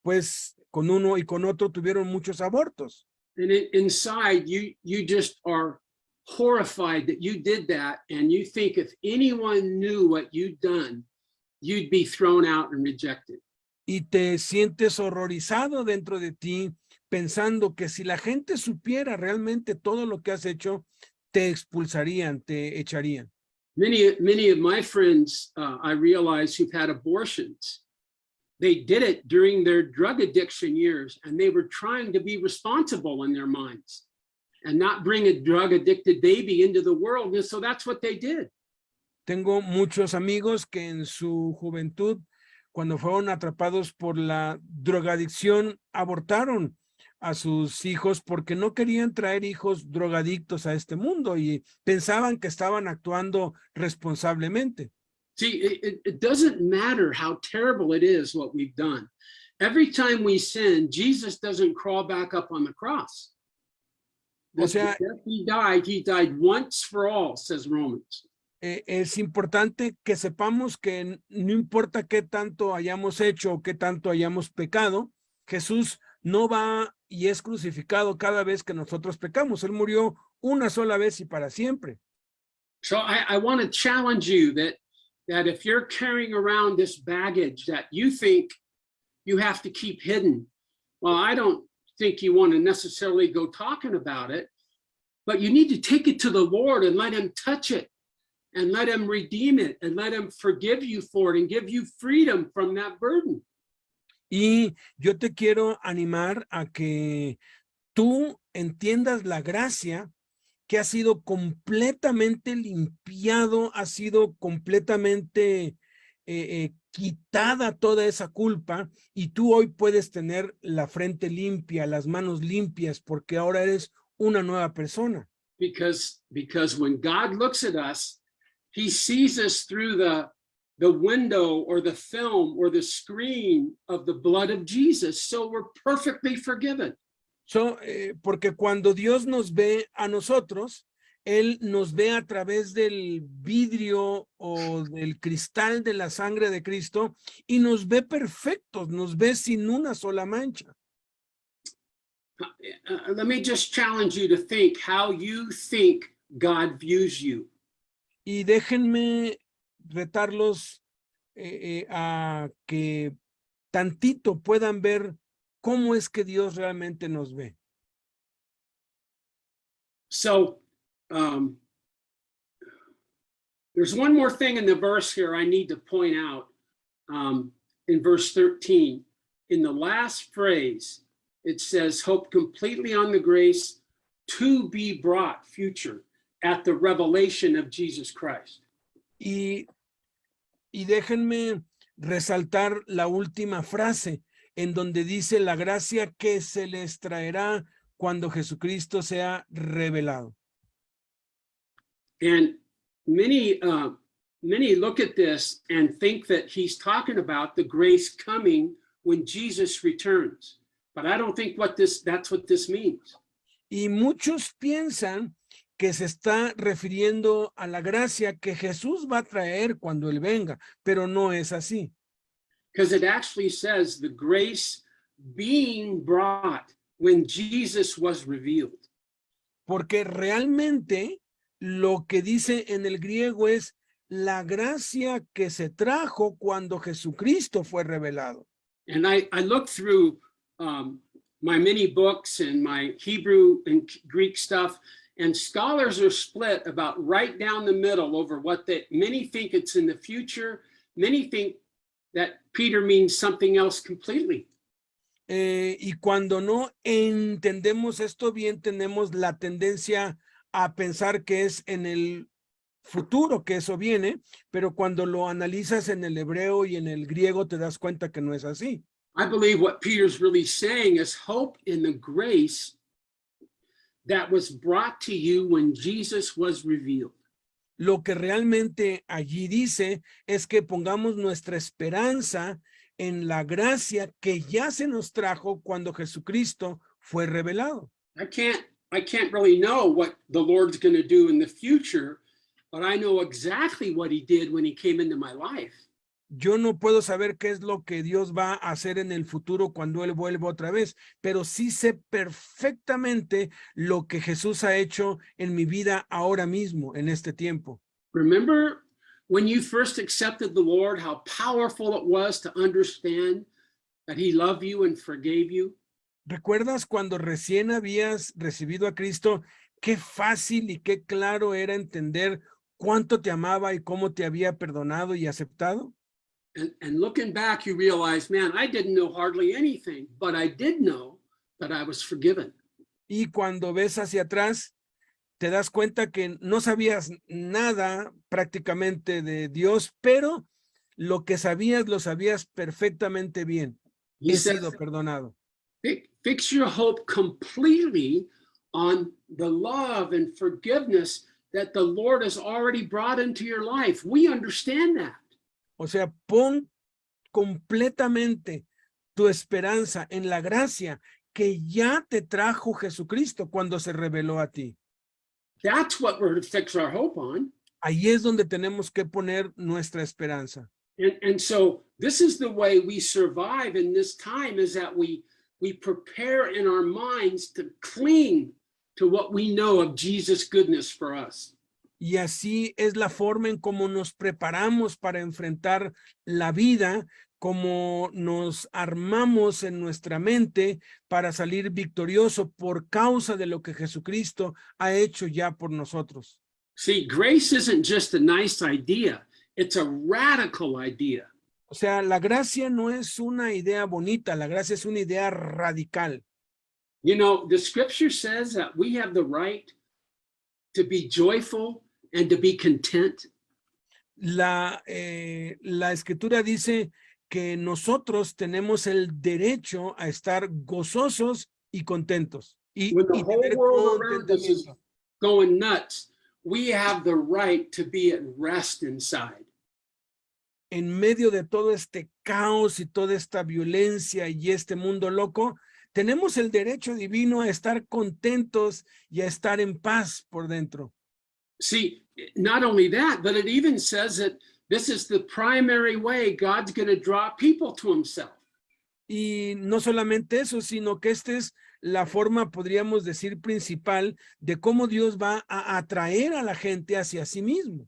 pues con uno y con otro tuvieron muchos abortos. And inside, you just are horrified that you did that. And you think if anyone knew what you'd done, you'd be thrown out and rejected. Y te sientes horrorizado dentro de ti, pensando que si la gente supiera realmente todo lo que has hecho, te expulsarían, te echarían. Many of my friends, I realize, who've had abortions, they did it during their drug addiction years, and they were trying to be responsible in their minds and not bring a drug addicted baby into the world. And so that's what they did. Tengo muchos amigos que en su juventud, cuando fueron atrapados por la drogadicción, abortaron a sus hijos porque no querían traer hijos drogadictos a este mundo y pensaban que estaban actuando responsablemente. See, it doesn't matter how terrible it is what we've done. Every time we sin, Jesus doesn't crawl back up on the cross. O sea, He died once for all, says Romans. Es importante que sepamos que no importa qué tanto hayamos hecho o qué tanto hayamos pecado, Jesús no va y es crucificado cada vez que nosotros pecamos. Él murió una sola vez y para siempre. So I want to challenge you that if you're carrying around this baggage that you think you have to keep hidden, well, I don't think you want to necessarily go talking about it, but you need to take it to the Lord and let him touch it. And let him redeem it and let him forgive you for it and give you freedom from that burden. Y yo te quiero animar a que tú entiendas la gracia que ha sido completamente limpiado, ha sido completamente quitada toda esa culpa y tú hoy puedes tener la frente limpia, las manos limpias, porque ahora eres una nueva persona. Because when God looks at us, he sees us through the window or the film or the screen of the blood of Jesus. So we're perfectly forgiven. Porque cuando Dios nos ve a nosotros, Él nos ve a través del vidrio o del cristal de la sangre de Cristo y nos ve perfectos, nos ve sin una sola mancha. Let me just challenge you to think how you think God views you. Y déjenme retarlos a que tantito puedan ver cómo es que Dios realmente nos ve. So there's one more thing in the verse here I need to point out in verse 13. In the last phrase, it says, hope completely on the grace to be brought future at the revelation of Jesus Christ. Y déjenme resaltar la última frase en donde dice la gracia que se les traerá cuando Jesucristo sea revelado. And many look at this and think that he's talking about the grace coming when Jesus returns. But I don't think that's what this means. Y muchos piensan que se está refiriendo a la gracia que Jesús va a traer cuando Él venga, pero no es así. Because it actually says the grace being brought when Jesus was revealed. Porque realmente lo que dice en el griego es la gracia que se trajo cuando Jesucristo fue revelado. And I looked through my many books and my Hebrew and Greek stuff, and scholars are split about right down the middle over what many think it's in the future. Many think that Peter means something else completely. Y cuando no entendemos esto bien, tenemos la tendencia a pensar que es en el futuro que eso viene, pero cuando lo analizas en el hebreo y en el griego te das cuenta que no es así. I believe what Peter's really saying is hope in the grace that was brought to you when Jesus was revealed. Lo que realmente allí dice es que pongamos nuestra esperanza en la gracia que ya se nos trajo cuando Jesucristo fue revelado. I can't really know what the Lord's going to do in the future, but I know exactly what he did when he came into my life. Yo no puedo saber qué es lo que Dios va a hacer en el futuro cuando Él vuelva otra vez, pero sí sé perfectamente lo que Jesús ha hecho en mi vida ahora mismo, en este tiempo. Remember when you first accepted the Lord, how powerful it was to understand that he loved you and forgave you? ¿Recuerdas cuando recién habías recibido a Cristo? Qué fácil y qué claro era entender cuánto te amaba y cómo te había perdonado y aceptado. And looking back, you realize, man, I didn't know hardly anything, but I did know that I was forgiven. Y cuando ves hacia atrás, te das cuenta que no sabías nada prácticamente de Dios, pero lo que sabías, lo sabías perfectamente bien. He He says, sido perdonado. fix your hope completely on the love and forgiveness that the Lord has already brought into your life. We understand that. O sea, pon completamente tu esperanza en la gracia que ya te trajo Jesucristo cuando se reveló a ti. That's what we're to fix our hope on. Ahí es donde tenemos que poner nuestra esperanza. And so this is the way we survive in this time, is that we prepare in our minds to cling to what we know of Jesus' goodness for us. Y así es la forma en cómo nos preparamos para enfrentar la vida, como nos armamos en nuestra mente para salir victorioso por causa de lo que Jesucristo ha hecho ya por nosotros. See, grace isn't just a nice idea, it's a radical idea. O sea, la gracia no es una idea bonita, la gracia es una idea radical. You know, the scripture says that we have the right to be joyful and to be content. La escritura dice que nosotros tenemos el derecho a estar gozosos y contentos. When the whole tener world around us is contentamiento. going nuts, we have the right to be at rest inside. En medio de todo este caos y toda esta violencia y este mundo loco, tenemos el derecho divino a estar contentos y a estar en paz por dentro. See, not only that, but it even says that this is the primary way God's going to draw people to himself. Y no solamente eso, sino que esta es la forma, podríamos decir, principal de cómo Dios va a atraer a la gente hacia sí mismo.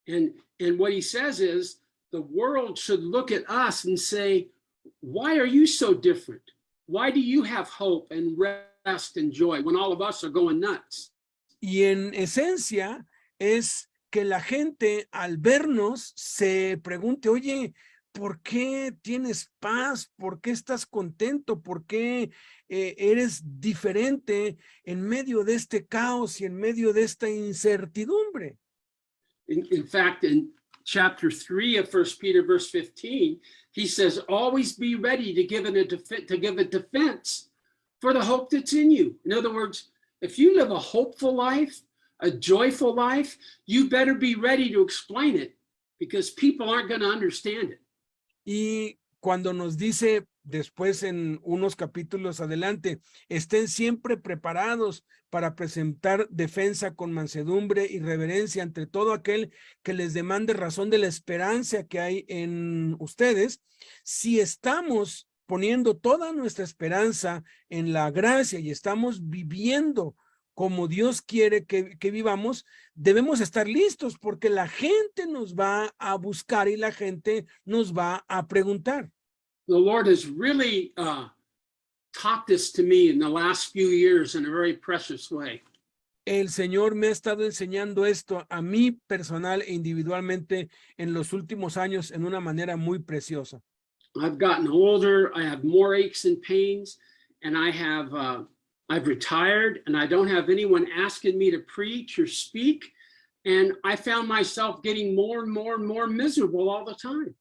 And what he says is the world should look at us and say, why are you so different? Why do you have hope and rest and joy when all of us are going nuts? Y en esencia es que la gente al vernos se pregunte, oye, ¿por qué tienes paz? ¿Por qué estás contento? ¿Por qué eres diferente en medio de este caos y en medio de esta incertidumbre? In fact, in chapter 3 of 1 Peter verse 15, he says, always be ready to give a defense for the hope that's in you. In other words, if you live a hopeful life, a joyful life, you better be ready to explain it because people aren't going to understand it. Y cuando nos dice después en unos capítulos adelante, estén siempre preparados para presentar defensa con mansedumbre y reverencia ante todo aquel que les demande razón de la esperanza que hay en ustedes. Si estamos poniendo toda nuestra esperanza en la gracia y estamos viviendo como Dios quiere que vivamos, debemos estar listos porque la gente nos va a buscar y la gente nos va a preguntar. The Lord has really taught this to me in the last few years in a very precious way. El Señor me ha estado enseñando esto a mí personal e individualmente en los últimos años en una manera muy preciosa. I've gotten older, I have more aches and pains, and I've retired and I don't have anyone asking me to preach or speak. And I found myself getting more and more and more miserable all the time.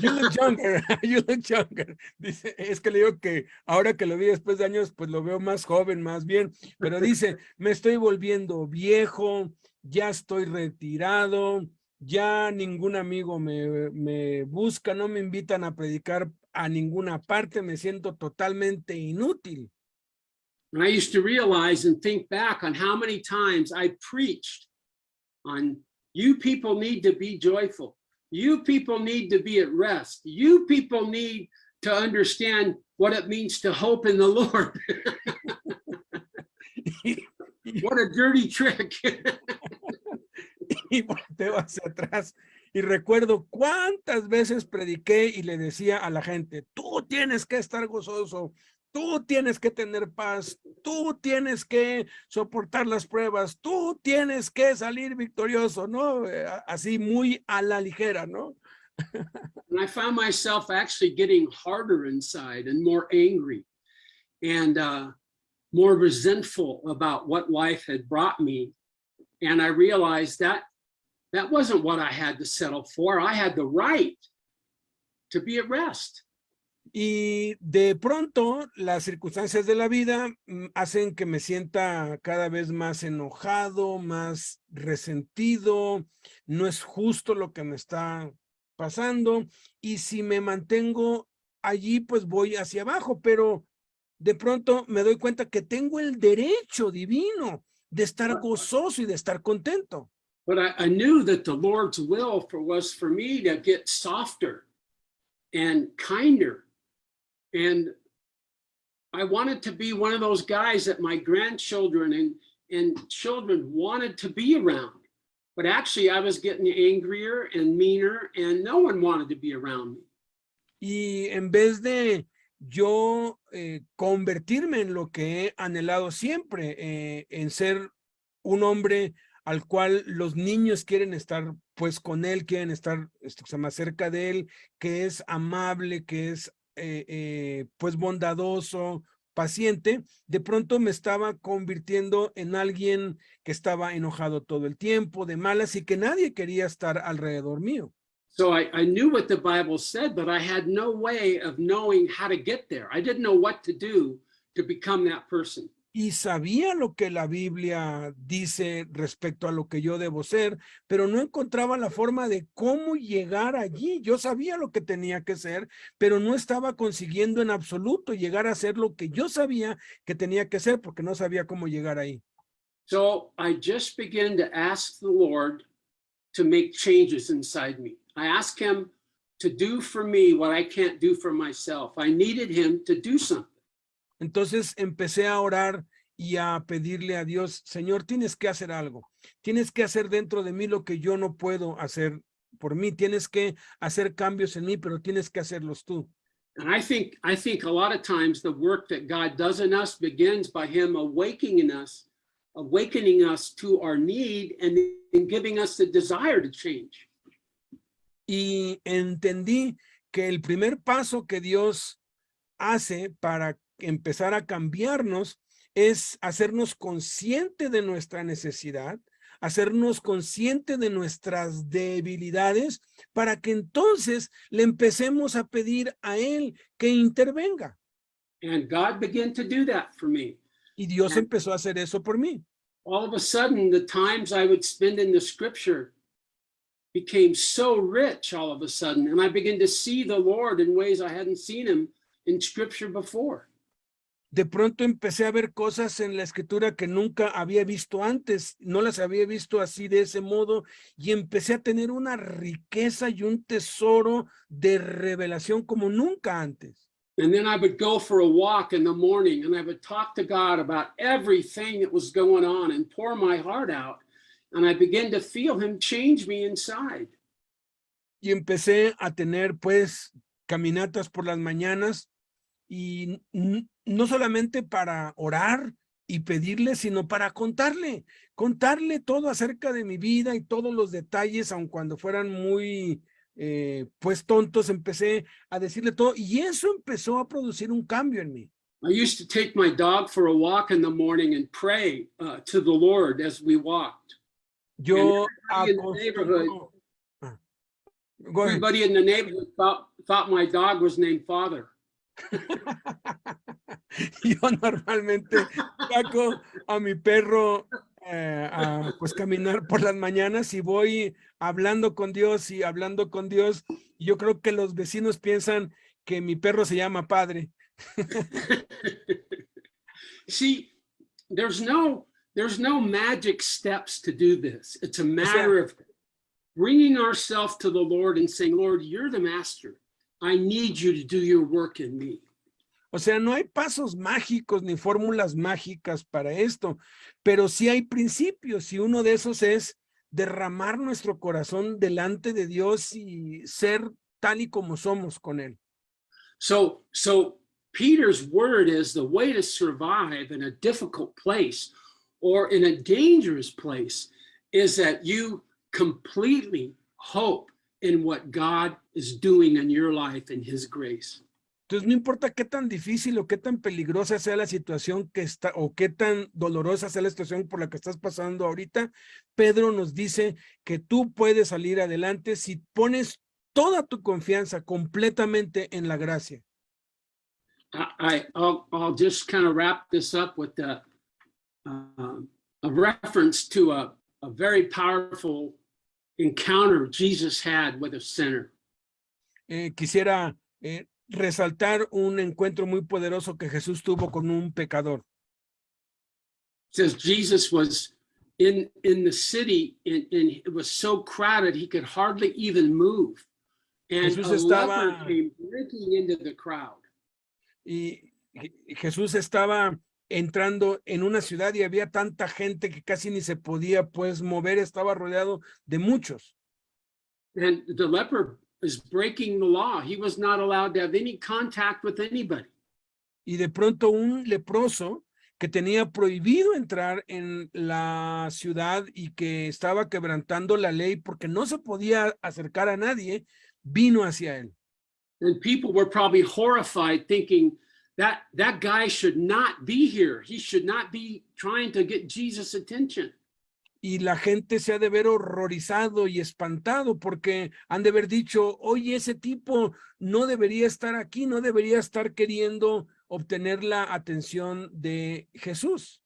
You look younger, you look younger. Dice, es que le digo que ahora que lo vi después de años, pues lo veo más joven, más bien. Pero dice, me estoy volviendo viejo, ya estoy retirado, ya ningún amigo me busca, no me invitan a predicar a ninguna parte, me siento totalmente inútil. And I used to realize and think back on how many times I preached on you people need to be joyful. You people need to be at rest. You people need to understand what it means to hope in the Lord. What a dirty trick. Y volteo hacia atrás y recuerdo cuántas veces prediqué y le decía a la gente, tú tienes que estar gozoso, tú tienes que tener paz, tú tienes que soportar las pruebas, tú tienes que salir victorioso, ¿no? Así muy a la ligera, ¿no? And I found myself actually getting harder inside and more angry and more resentful about what life had brought me. And I realized that that wasn't what I had to settle for. I had the right to be at rest. Y de pronto las circunstancias de la vida hacen que me sienta cada vez más enojado, más resentido, no es justo lo que me está pasando y si me mantengo allí pues voy hacia abajo, pero de pronto me doy cuenta que tengo el derecho divino de estar gozoso y de estar contento. But I knew that the Lord's will was for me to get softer and kinder. And I wanted to be one of those guys that my grandchildren and children wanted to be around. But actually, I was getting angrier and meaner, and no one wanted to be around me. Y en vez de yo convertirme en lo que he anhelado siempre, en ser un hombre al cual los niños quieren estar pues con él, quieren estar más cerca de él, que es amable, que es pues bondadoso, paciente, de pronto me estaba convirtiendo en alguien que estaba enojado todo el tiempo, de malas y que nadie quería estar alrededor mío. So I knew what the Bible said, but I had no way of knowing how to get there. I didn't know what to do to become that person. Y sabía lo que la Biblia dice respecto a lo que yo debo ser, pero no encontraba la forma de cómo llegar allí. Yo sabía lo que tenía que ser, pero no estaba consiguiendo en absoluto llegar a ser lo que yo sabía que tenía que ser, porque no sabía cómo llegar ahí. So I just began to ask the Lord to make changes inside me. I asked him to do for me what I can't do for myself. I needed him to do something. Entonces empecé a orar y a pedirle a Dios, Señor, tienes que hacer algo. Tienes que hacer dentro de mí lo que yo no puedo hacer por mí. Tienes que hacer cambios en mí, pero tienes que hacerlos tú. And I think a lot of times the work that God does in us begins by him awakening us to our need and giving us the desire to change. Y entendí que el primer paso que Dios hace para empezar a cambiarnos es hacernos consciente de nuestra necesidad, hacernos consciente de nuestras debilidades para que entonces le empecemos a pedir a él que intervenga. And God began to do that for me. Y Dios empezó a hacer eso por mí. All of a sudden, the times I would spend in the scripture became so rich all of a sudden, and I began to see the Lord in ways I hadn't seen him in scripture before. De pronto empecé a ver cosas en la escritura que nunca había visto antes, no las había visto así de ese modo, y empecé a tener una riqueza y un tesoro de revelación como nunca antes. And then I would go for a walk in the morning and I would talk to God about everything that was going on and pour my heart out. And I began to feel him change me inside. Y empecé a tener pues caminatas por las mañanas y no solamente para orar y pedirle, sino para contarle todo acerca de mi vida y todos los detalles, aun cuando fueran muy pues tontos, empecé a decirle todo y eso empezó a producir un cambio en mí. I used to take my dog for a walk in the morning and pray to the Lord as we walked. Yo And everybody in the neighborhood Go ahead. Everybody in the neighborhood thought my dog was named Father. Yo normalmente saco a mi perro a pues caminar por las mañanas y voy hablando con Dios y hablando con Dios. Y yo creo que los vecinos piensan que mi perro se llama Padre. See, there's no magic steps to do this. It's a matter of bringing ourselves to the Lord and saying, Lord, you're the master. I need you to do your work in me. O sea, no hay pasos mágicos ni fórmulas mágicas para esto, pero sí hay principios y uno de esos es derramar nuestro corazón delante de Dios y ser tal y como somos con Él. So Peter's word is the way to survive in a difficult place or in a dangerous place is that you completely hope in what God is doing in your life in his grace. Entonces, no importa qué tan difícil o qué tan peligrosa sea la situación que está o qué tan dolorosa sea la situación por la que estás pasando ahorita, Pedro nos dice que tú puedes salir adelante si pones toda tu confianza completamente en la gracia. I'll just kind of wrap this up with a reference to a very powerful encounter Jesus had with a sinner. Quisiera resaltar un encuentro muy poderoso que Jesús tuvo con un pecador. It says Jesus was in the city and it was so crowded he could hardly even move. And Jesús a estaba, leper came breaking into the crowd. y Jesús estaba entrando en una ciudad y había tanta gente que casi ni se podía pues mover, estaba rodeado de muchos. And the leper is breaking the law. He was not allowed to have any contact with anybody. Y de pronto un leproso que tenía prohibido entrar en la ciudad y que estaba quebrantando la ley porque no se podía acercar a nadie, vino hacia él. And people were probably horrified thinking that guy should not be here. He should not be trying to get Jesus' attention. Y la gente se ha de ver horrorizado y espantado porque han de haber dicho, oye, ese tipo no debería estar aquí, no debería estar queriendo obtener la atención de Jesús.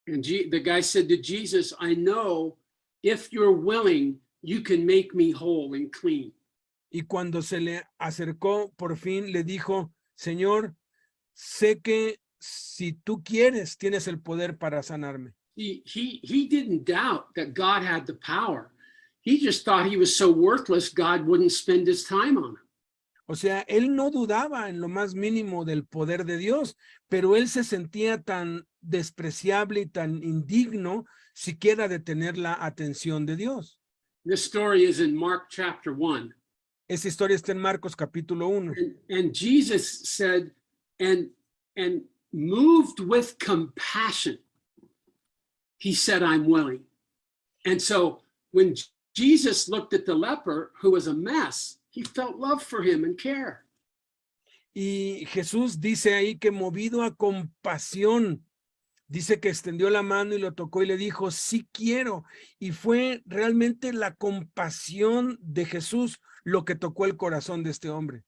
And the guy said to Jesus, I know if you're willing, you can make me whole and clean. Y cuando se le acercó, por fin le dijo, Señor, sé que si tú quieres, tienes el poder para sanarme. He didn't doubt that God had the power. He just thought he was so worthless, God wouldn't spend his time on him. O sea, él no dudaba en lo más mínimo del poder de Dios, pero él se sentía tan despreciable y tan indigno siquiera de tener la atención de Dios. This story is in Mark chapter 1. Esa historia está en Marcos capítulo 1. And Jesus said, and moved with compassion, he said, I'm willing. And so when Jesus looked at the leper who was a mess, he felt love for him and care. Y Jesús dice ahí que movido a compasión, dice que extendió la mano y lo tocó y le dijo, sí quiero. Y fue realmente la compasión de Jesús lo que tocó el corazón de este hombre.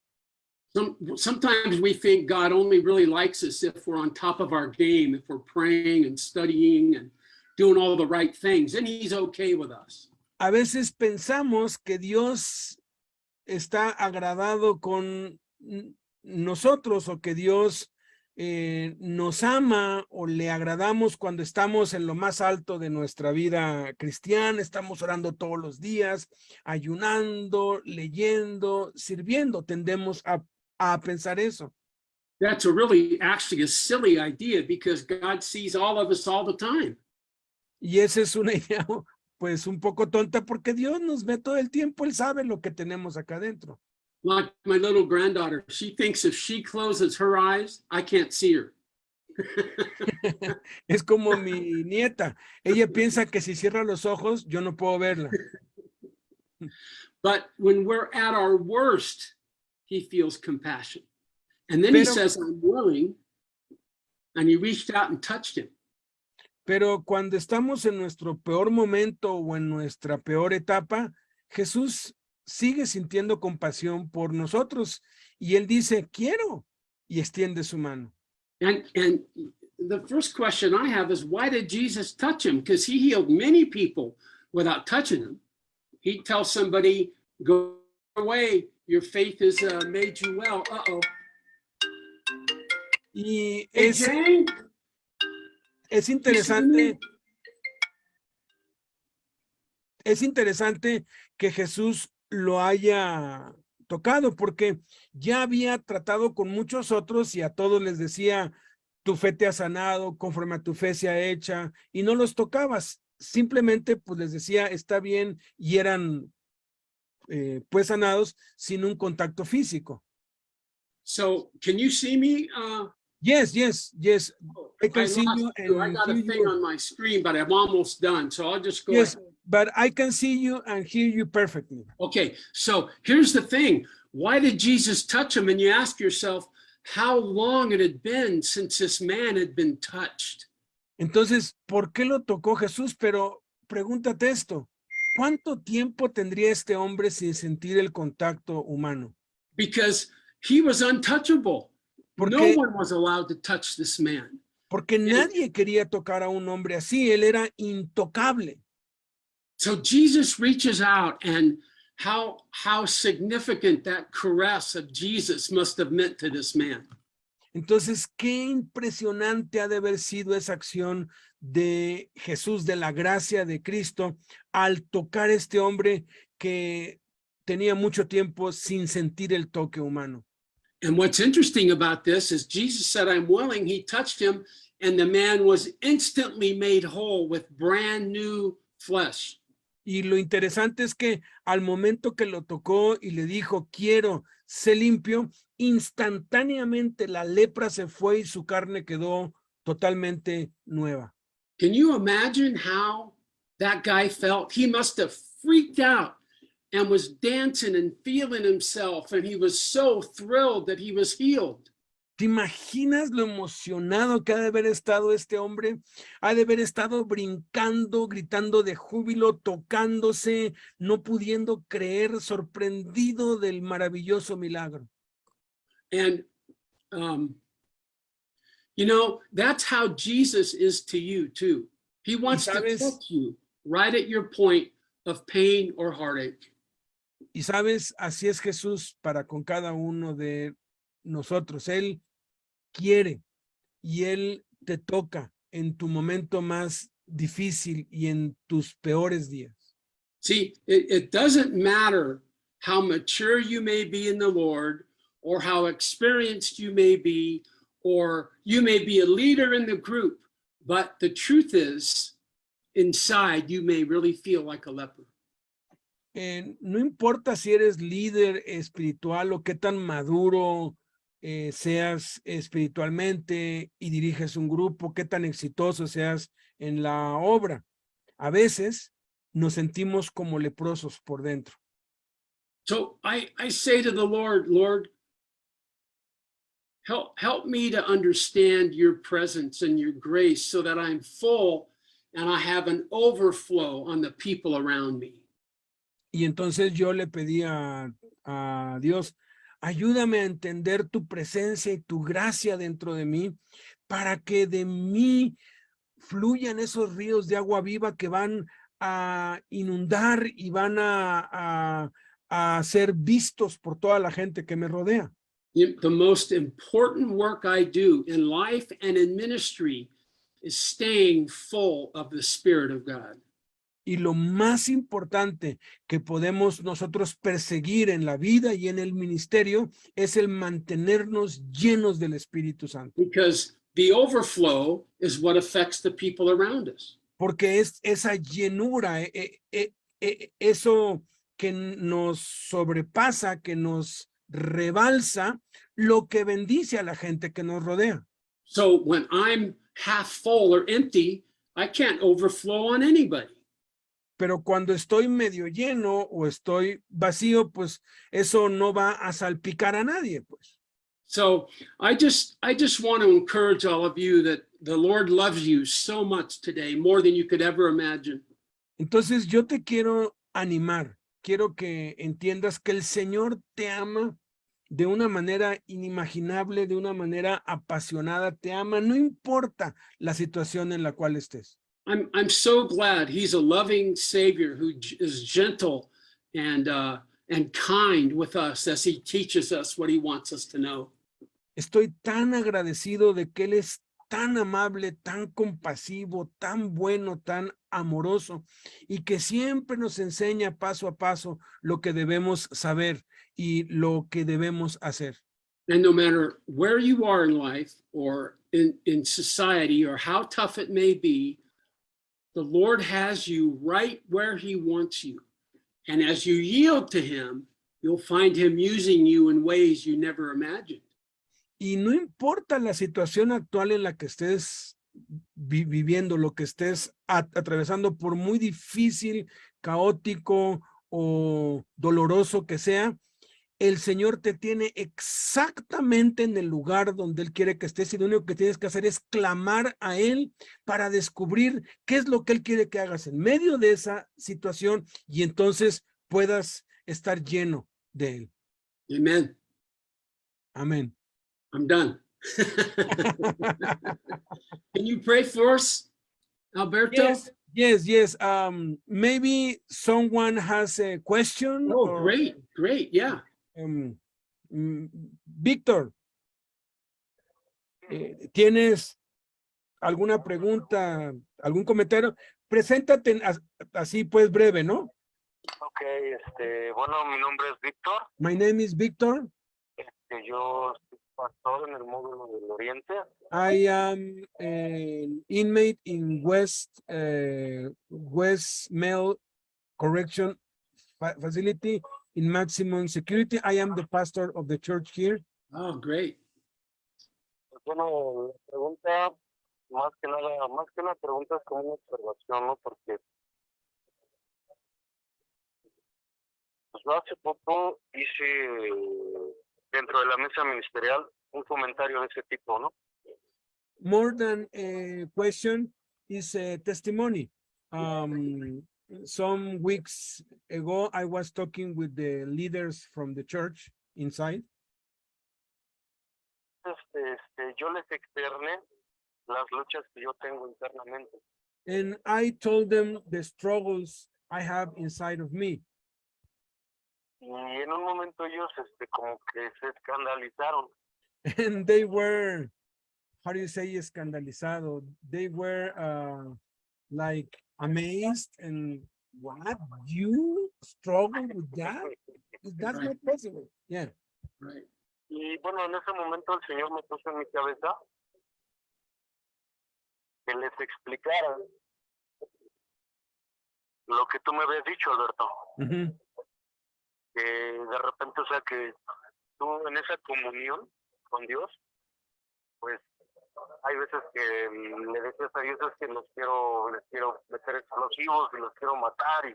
Sometimes we think God only really likes us if we're on top of our game, if we're praying and studying and doing all the right things, and he's okay with us. A veces pensamos que Dios está agradado con nosotros o que Dios nos ama o le agradamos cuando estamos en lo más alto de nuestra vida cristiana, estamos orando todos los días, ayunando, leyendo, sirviendo. Tendemos a pensar eso. That's actually a silly idea because God sees all of us all the time. Y esa es una idea pues un poco tonta porque Dios nos ve todo el tiempo, Él sabe lo que tenemos acá adentro. Like my little granddaughter, she thinks if she closes her eyes, I can't see her. Es como mi nieta, ella piensa que si cierra los ojos, yo no puedo verla. But when we're at our worst, he feels compassion. And then he says, I'm willing, and he reached out and touched him. Pero cuando estamos en nuestro peor momento o en nuestra peor etapa, Jesús sigue sintiendo compasión por nosotros y él dice, quiero, y extiende su mano. And the first question I have is, why did Jesus touch him? Because he healed many people without touching them. He'd tell somebody, go away, your faith has made you well. Uh-oh. Y Hey, Jane, es you see me? interesante que Jesús lo haya tocado porque ya había tratado con muchos otros y a todos les decía, tu fe te ha sanado, conforme a tu fe se ha hecha, y no los tocabas, simplemente pues les decía, está bien, y eran pues sanados sin un contacto físico. So, can you see me? Yes. I can see you I and got a hear thing you. on my screen, but I'm almost done. So I'll just go Yes, ahead. but I can see you and hear you perfectly. Okay, so here's the thing. Why did Jesus touch him? And you ask yourself how long it had been since this man had been touched. Entonces, ¿por qué lo tocó Jesús? Pero pregúntate esto, ¿cuánto tiempo tendría este hombre sin sentir el contacto humano? Because he was untouchable. No Porque, one was allowed to touch this man. porque nadie quería tocar a un hombre así, él era intocable. So Jesus reaches out, and how significant that caress of Jesus must have meant to this man. Entonces, qué impresionante ha de haber sido esa acción de Jesús, de la gracia de Cristo, al tocar a este hombre que tenía mucho tiempo sin sentir el toque humano. And what's interesting about this is Jesus said, I'm willing. He touched him, and the man was instantly made whole with brand new flesh. Y lo interesante es que al momento que lo tocó y le dijo, quiero, sé limpio, instantáneamente la lepra se fue y su carne quedó totalmente nueva. Can you imagine how that guy felt? He must have freaked out and was dancing and feeling himself, and he was so thrilled that he was healed. ¿Te imaginas lo emocionado que ha de haber estado este hombre? Ha de haber estado brincando, gritando de júbilo, tocándose, no pudiendo creer, sorprendido del maravilloso milagro. And, you know, that's how Jesus is to you too. He wants to touch you right at your point of pain or heartache. Y sabes, así es Jesús para con cada uno de nosotros. Él quiere y él te toca en tu momento más difícil y en tus peores días. See, it doesn't matter how mature you may be in the Lord, or how experienced you may be, or you may be a leader in the group, but the truth is, inside you may really feel like a leper. No importa si eres líder espiritual o qué tan maduro seas espiritualmente y diriges un grupo, qué tan exitoso seas en la obra. A veces nos sentimos como leprosos por dentro. So I say to the Lord, Lord, help me to understand your presence and your grace so that I'm full and I have an overflow on the people around me. Y entonces yo le pedí a Dios, ayúdame a entender tu presencia y tu gracia dentro de mí para que de mí fluyan esos ríos de agua viva que van a inundar y van a ser vistos por toda la gente que me rodea. The most important work I do in life and in ministry is staying full of the Spirit of God. Y lo más importante que podemos nosotros perseguir en la vida y en el ministerio es el mantenernos llenos del Espíritu Santo. Because the overflow is what affects the people around us. Porque es esa llenura, eso que nos sobrepasa, que nos rebalsa, lo que bendice a la gente que nos rodea. So when I'm half full or empty, I can't overflow on anybody. Pero cuando estoy medio lleno o estoy vacío, pues eso no va a salpicar a nadie, pues. So I just want to encourage all of you that the Lord loves you so much today, more than you could ever imagine. Entonces yo te quiero animar, quiero que entiendas que el Señor te ama de una manera inimaginable, de una manera apasionada, te ama, no importa la situación en la cual estés. I'm so glad he's a loving Savior who is gentle and kind with us as he teaches us what he wants us to know. Estoy tan agradecido de que Él es tan amable, tan compasivo, tan bueno, tan amoroso y que siempre nos enseña paso a paso lo que debemos saber y lo que debemos hacer. And no matter where you are in life or in society or how tough it may be, the Lord has you right where he wants you. And as you yield to him, you'll find him using you in ways you never imagined. Y no importa la situación actual en la que estés viviendo, lo que estés atravesando, por muy difícil, caótico o doloroso que sea, el Señor te tiene exactamente en el lugar donde Él quiere que estés y lo único que tienes que hacer es clamar a Él para descubrir qué es lo que Él quiere que hagas en medio de esa situación y entonces puedas estar lleno de Él. Amen. Amén. I'm done. Can you pray for us, Alberto? Yes. Maybe someone has a question. Oh, great. Yeah. Víctor, ¿tienes alguna pregunta, algún comentario? Preséntate así pues breve, ¿no? Ok, bueno, mi nombre es Víctor. My name is Victor. Yo soy pastor en el módulo del Oriente. I am an inmate in West Male Correction Facility in maximum security. I am the pastor of the church here. Oh, great. Bueno, la pregunta, más que una pregunta es como una observación, ¿no? Porque pues, yo hace poco hice dentro de la mesa ministerial un comentario de ese tipo, ¿no? More than a question is a testimony. Some weeks ago, I was talking with the leaders from the church inside. Yo les externé las luchas que yo tengo internamente. And I told them the struggles I have inside of me. Y en un momento ellos como que se escandalizaron. And they were, how do you say escandalizado? They were like amazed and what? You struggle with that? That's not possible. Yeah. Right. Y bueno, en ese momento el Señor me puso en mi cabeza que les explicara lo que tú me habías dicho, Alberto. Mm-hmm. Que de repente, o sea, que tú en esa comunión con Dios, pues hay veces que le decías a Dios es que les quiero meter explosivos y los quiero matar y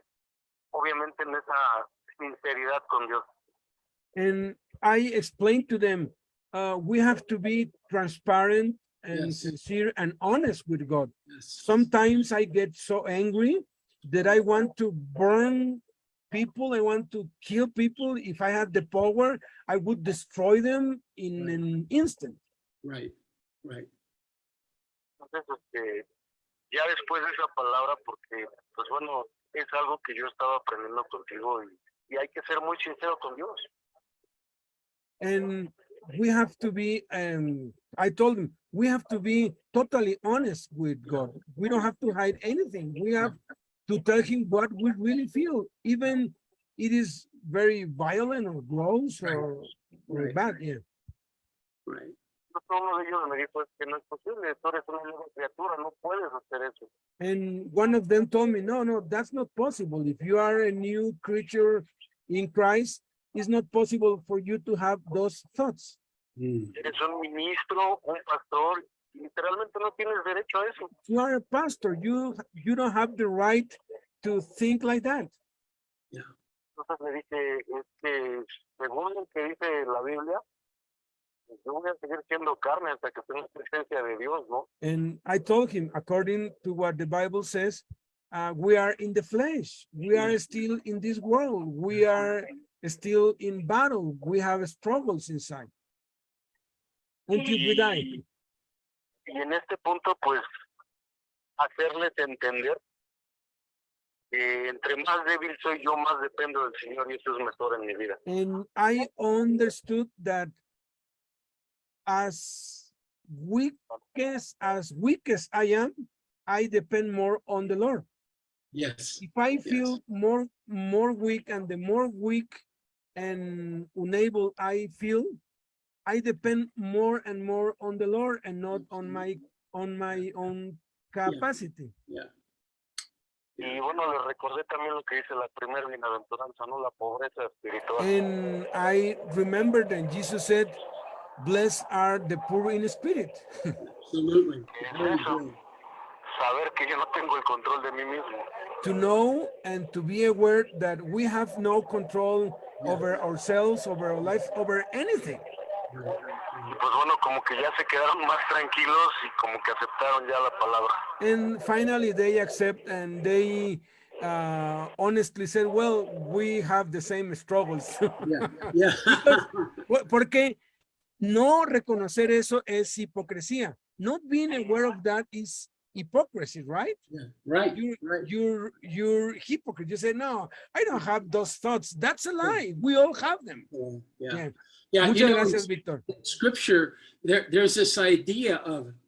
obviamente en esa sinceridad con Dios. And I explained to them, we have to be transparent and Yes. sincere and honest with God. Yes. Sometimes I get so angry that I want to burn people. I want to kill people. If I had the power, I would destroy them in an instant. Right. Entonces, ya después de esa palabra, porque, pues bueno, es algo que yo estaba aprendiendo contigo y hay que ser muy sincero con Dios. And we have to be, I told him, we have to be totally honest with God. We don't have to hide anything. We have to tell him what we really feel, even it is very violent or gross or Right. bad. Yeah. Right. Uno de ellos me dijo, es que no es posible, tú eres una nueva criatura, no puedes hacer eso. And one of them told me, no, that's not possible. If you are a new creature in Christ, it's not possible for you to have those thoughts. Eres un ministro, un pastor, literalmente no tienes derecho a eso. You are a pastor. You don't have the right to think like that. Entonces le dije, es que según lo que dice la Biblia, yo voy a seguir siendo carne hasta que tenga presencia de Dios, ¿no? And I told him, according to what the Bible says, we are in the flesh. We are still in this world. We are still in battle. We have struggles inside. Until we die. Y en este punto, pues, hacerles entender que entre más débil soy yo, más dependo del Señor y eso es mejor en mi vida. And I understood that as weak as I am, I depend more on the Lord. Yes. If I feel more weak, and the more weak and unable I feel, I depend more and more on the Lord and not on my own capacity. Yeah. Y bueno, les recordé también lo que dice la primera bienaventuranza, ¿no? La pobreza espiritual. And I remembered that Jesus said, blessed are the poor in spirit. Absolutely. Es eso, saber que yo no tengo el control de mí mismo. To know and to be aware that we have no control over ourselves, over our life, over anything. Y pues bueno, como que ya se quedaron más tranquilos y como que aceptaron ya la palabra. And finally they accept and they honestly said, well, we have the same struggles. Yeah. Porque no reconocer eso es hipocresía. Not being aware of that is hypocrisy, right? Yeah. Right. You're hypocrite. You say, no, I don't have those thoughts. That's a lie. We all have them. Yeah. Yeah. You Muchas know, gracias, Victor. in Scripture, there's this idea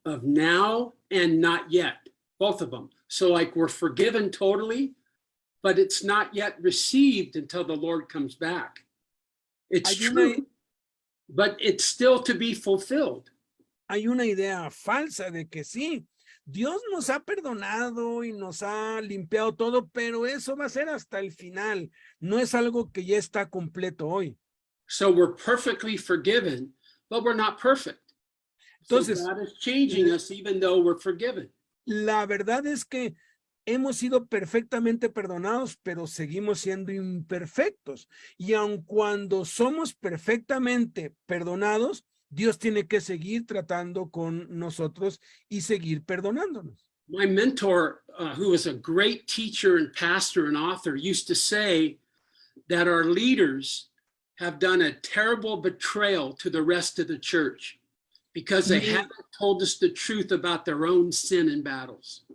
of now and not yet, both of them. So like we're forgiven totally, but it's not yet received until the Lord comes back. It's true, but it's still to be fulfilled. Hay una idea falsa de que sí, Dios nos ha perdonado y nos ha limpiado todo, pero eso va a ser hasta el final. No es algo que ya está completo hoy. So we're perfectly forgiven, but we're not perfect. So Entonces, God is changing us even though we're forgiven. La verdad es que hemos sido perfectamente perdonados, pero seguimos siendo imperfectos. Y aun cuando somos perfectamente perdonados, Dios tiene que seguir tratando con nosotros y seguir perdonándonos. My mentor, who was a great teacher and pastor and author, used to say that our leaders have done a terrible betrayal to the rest of the church because they haven't told us the truth about their own sin and battles.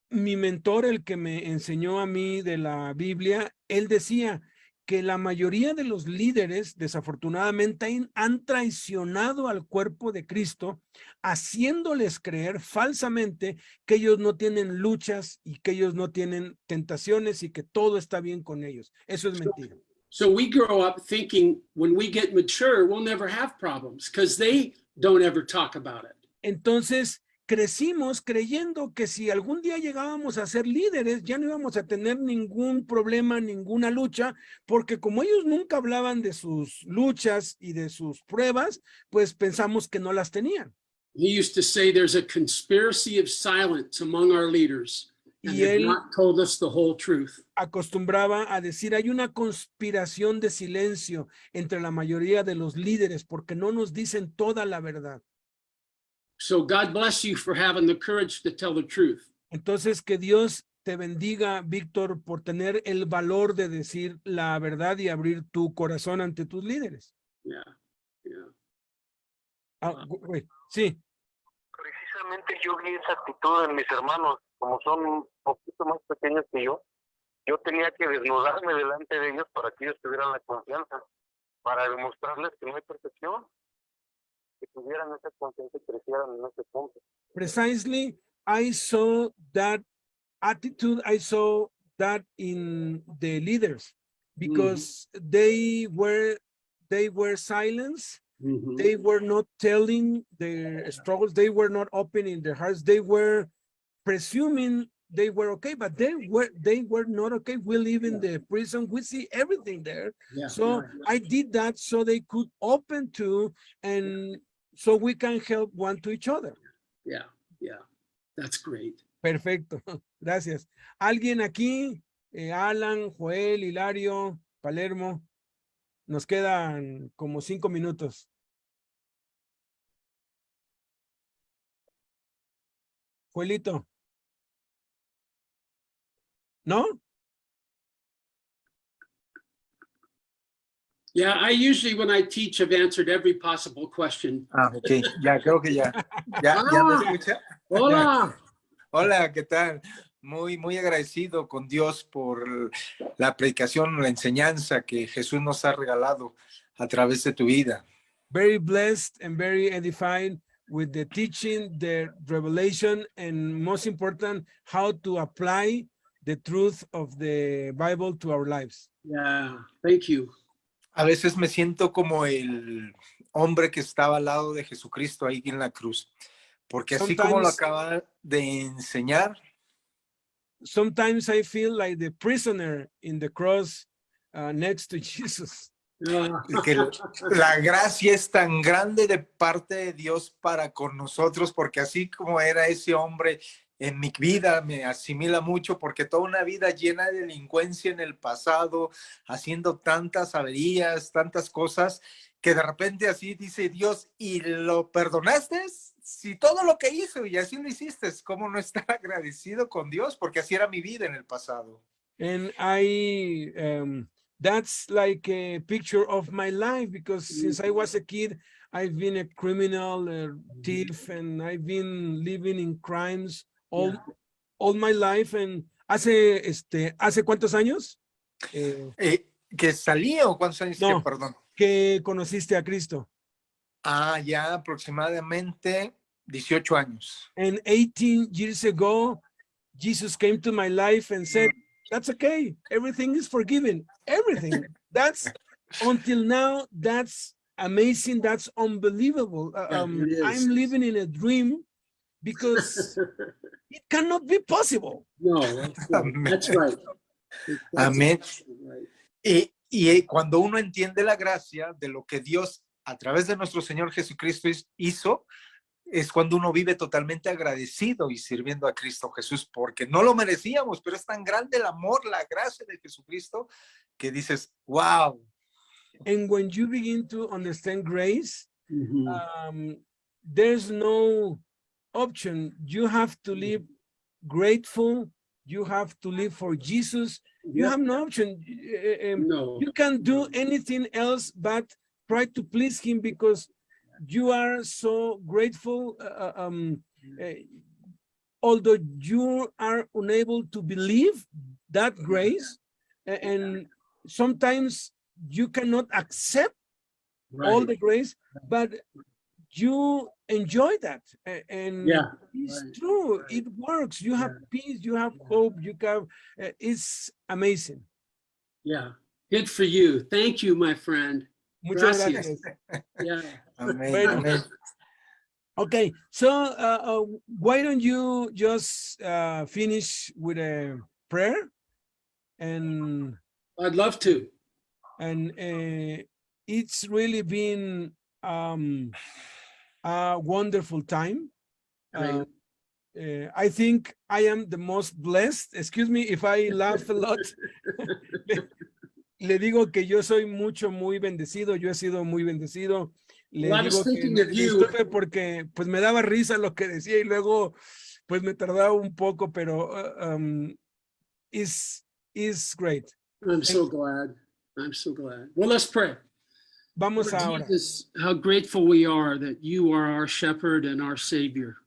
Mi mentor, el que me enseñó a mí de la Biblia, él decía que la mayoría de los líderes desafortunadamente han traicionado al cuerpo de Cristo, haciéndoles creer falsamente que ellos no tienen luchas y que ellos no tienen tentaciones y que todo está bien con ellos. Eso es mentira. So we grow up thinking when we get mature, we'll never have problems because they don't ever talk about it. Entonces, crecimos creyendo que si algún día llegábamos a ser líderes, ya no íbamos a tener ningún problema, ninguna lucha, porque como ellos nunca hablaban de sus luchas y de sus pruebas, pues pensamos que no las tenían. He used to say there's a conspiracy of silence among our leaders, and they've not told us the whole truth. Acostumbraba a decir, hay una conspiración de silencio entre la mayoría de los líderes porque no nos dicen toda la verdad. So God bless you for having the courage to tell the truth. Entonces, que Dios te bendiga, Víctor, por tener el valor de decir la verdad y abrir tu corazón ante tus líderes. Yeah. Sí. Precisamente yo vi esa actitud en mis hermanos, como son un poquito más pequeños que yo tenía que desnudarme delante de ellos para que ellos tuvieran la confianza, para demostrarles que no hay perfección. Que tuvieran esa conciencia y crecieran en ese punto. Precisely, I saw that attitude, I saw that in the leaders, because they were silent, they were not telling their struggles, they were not opening their hearts, they were presuming they were okay, but they were not okay. We live in the prison, we see everything there. So I did that so they could open to, and so we can help one to each other. Yeah. That's great. Perfecto, gracias. ¿Alguien aquí? Alan, Joel, Hilario, Palermo. Nos quedan como 5 minutos. Joelito. ¿No? Yeah, I usually, when I teach, have answered every possible question. Ah, ok, ya, creo que ya. ¿Ya me Ah, escucha? hola. Hola, ¿qué tal? Muy agradecido con Dios por la predicación, la enseñanza que Jesús nos ha regalado a través de tu vida. Very blessed and very edified with the teaching, the revelation, and most important, how to apply the truth of the Bible to our lives. Yeah, thank you. A veces me siento como el hombre que estaba al lado de Jesucristo ahí en la cruz, porque así como lo Sometimes- acaba de enseñar, Sometimes I feel like the prisoner in the cross next to Jesus. que la gracia es tan grande de parte de Dios para con nosotros, porque así como era ese hombre en mi vida, me asimila mucho, porque toda una vida llena de delincuencia en el pasado, haciendo tantas averías, tantas cosas, que de repente así dice Dios, ¿y lo perdonaste? Si todo lo que hizo y así lo hiciste, ¿cómo no estar agradecido con Dios? Porque así era mi vida en el pasado. And that's like a picture of my life, because since I was a kid, I've been a criminal, a thief, and I've been living in crimes all my life. And ¿hace cuántos años? ¿Que salí o cuántos años? No. Perdón. Que conociste a Cristo. Ya aproximadamente 18 años. And 18 years ago, Jesus came to my life and said, that's okay. Everything is forgiven. Everything. That's until now, that's amazing. That's unbelievable. It is. I'm living in a dream because it cannot be possible. No, that's right. That's Amén. right. Y cuando uno entiende la gracia de lo que Dios a través de nuestro Señor Jesucristo hizo, es cuando uno vive totalmente agradecido y sirviendo a Cristo Jesús, porque no lo merecíamos, pero es tan grande el amor, la gracia de Jesucristo, que dices, wow. And when you begin to understand grace, Mhm. there's no option. You have to live grateful. You have to live for Jesus. You Yep. have no option. No. You can't do anything else but try to please him, because you are so grateful. Although you are unable to believe that grace, and sometimes you cannot accept all Right. the grace, but you enjoy that. And Yeah. it's right. true. right. It works. You have Yeah. peace, you have hope, you have, it's amazing. Yeah. Good for you. Thank you, my friend. Muchas Gracias. gracias. Yeah. Amén, Bueno. amén. Okay, so why don't you just finish with a prayer, and I'd love to. it's really been a wonderful time. Right. I think I am the most blessed. Excuse me if I laugh a lot. Le digo que yo soy muy bendecido. Yo he sido muy bendecido. Le Well, I was digo que thinking me of you. disculpe porque pues me daba risa lo que decía y luego pues me tardaba un poco, pero is great. I'm so glad. I'm so glad. Well, let's pray. Vamos Lord ahora. Jesus, how grateful we are that you are our shepherd and our savior.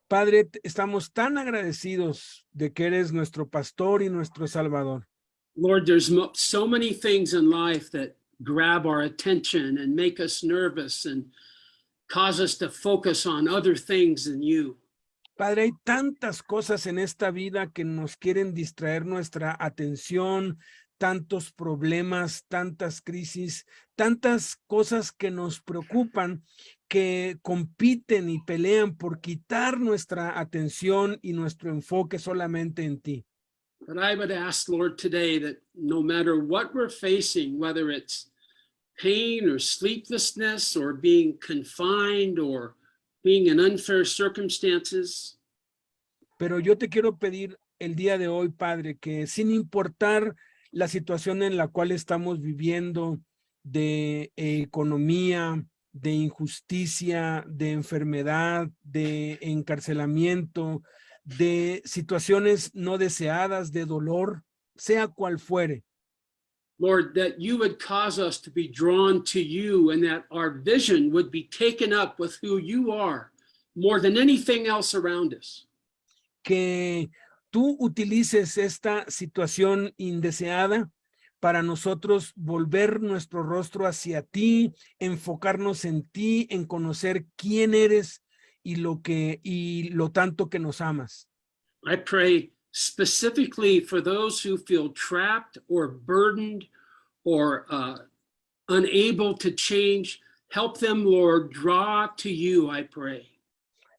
Padre, estamos tan agradecidos de que eres nuestro pastor y nuestro salvador. Lord, there's so many things in life that grab our attention and make us nervous and cause us to focus on other things than you. Padre, hay tantas cosas en esta vida que nos quieren distraer nuestra atención, tantos problemas, tantas crisis, tantas cosas que nos preocupan, que compiten y pelean por quitar nuestra atención y nuestro enfoque solamente en ti. But I would ask, Lord, today that no matter what we're facing, whether it's pain or sleeplessness or being confined or being in unfair circumstances, Pero yo te quiero pedir el día de hoy, Padre, que sin importar la situación en la cual estamos viviendo, de economía, de injusticia, de enfermedad, de encarcelamiento, de situaciones no deseadas, de dolor, sea cual fuere. Lord, that you would cause us to be drawn to you and that our vision would be taken up with who you are more than anything else around us. Que tú utilices esta situación indeseada para nosotros volver nuestro rostro hacia ti, enfocarnos en ti, en conocer quién eres y lo tanto que nos amas. I pray specifically for those who feel trapped or burdened or unable to change. Help them, Lord, draw to you, I pray.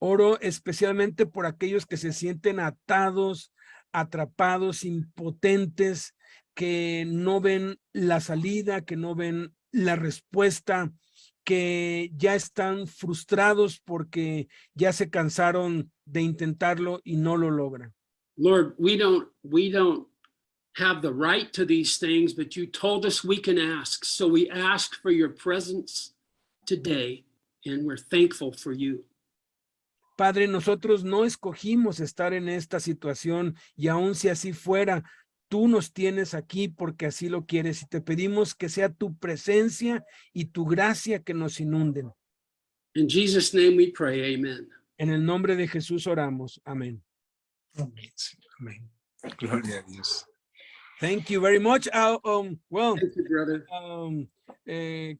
Oro especialmente por aquellos que se sienten atados, atrapados, impotentes, que no ven la salida, que no ven la respuesta, que ya están frustrados porque ya se cansaron de intentarlo y no lo logran. Lord, we don't have the right to these things, but you told us we can ask. So we ask for your presence today, and we're thankful for you. Padre, nosotros no escogimos estar en esta situación y aun si así fuera, tú nos tienes aquí porque así lo quieres y te pedimos que sea tu presencia y tu gracia que nos inunden. In Jesus' name we pray, amen. En el nombre de Jesús oramos. Amén. Amén. Amén. Gloria a Dios. Thank you very much. Well, Thank you, brother.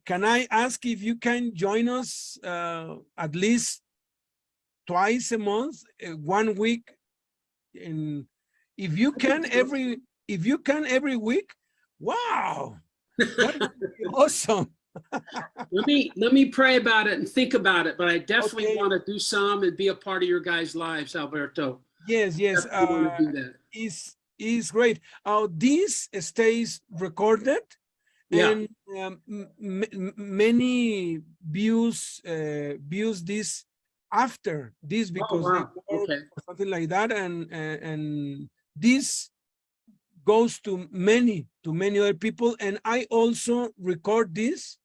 can I ask if you can join us at least twice a month, 1 week, and if you can every week? Wow, that would be awesome. Let me pray about it and think about it, but I definitely Okay. want to do some and be a part of your guys' lives, Alberto. Yes, Definitely want to do that. is great. This stays recorded, Yeah. and many views this after this because wow. they work Okay. or something like that, and this goes to many other people, and I also record this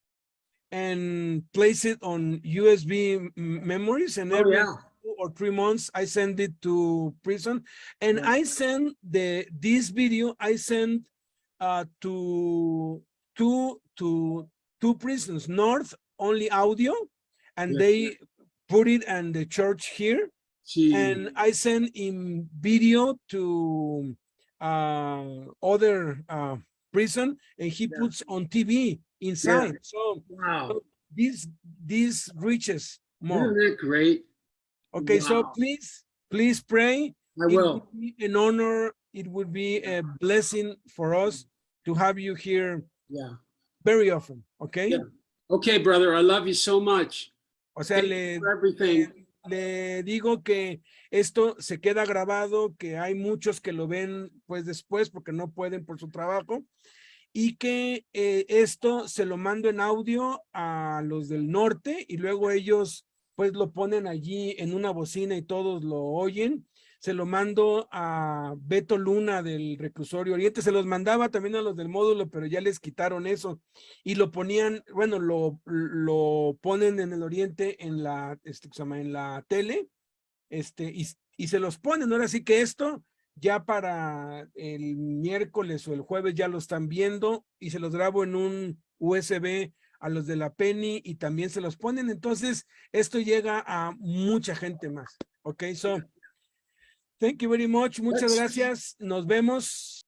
and place it on USB memories, and Oh, every yeah. 2 or 3 months I send it to prison, and Yeah. I send this video I send to two prisons, North only audio, and Yes, they put it in the church here, Gee. and I send in video to other prison, and he Yeah. puts on TV inside. So Wow. this reaches more. Isn't that great? Okay, so Wow. please pray. I It will. would be an honor. It would be a blessing for us to have you here Yeah. very often. Okay. Yeah. Okay, brother. I love you so much. O sea, Thank you for everything. le digo que esto se queda grabado, que hay muchos que lo ven pues después porque no pueden por su trabajo, y que esto se lo mando en audio a los del norte y luego ellos pues lo ponen allí en una bocina y todos lo oyen. Se lo mando a Beto Luna del Reclusorio Oriente, se los mandaba también a los del módulo, pero ya les quitaron eso y lo ponían, bueno, lo ponen en el Oriente en la tele, y se los ponen. Ahora sí que esto ya para el miércoles o el jueves ya lo están viendo y se los grabo en un USB a los de la Penny y también se los ponen. Entonces, esto llega a mucha gente más. Ok, so, thank you very much. Muchas gracias. Nos vemos.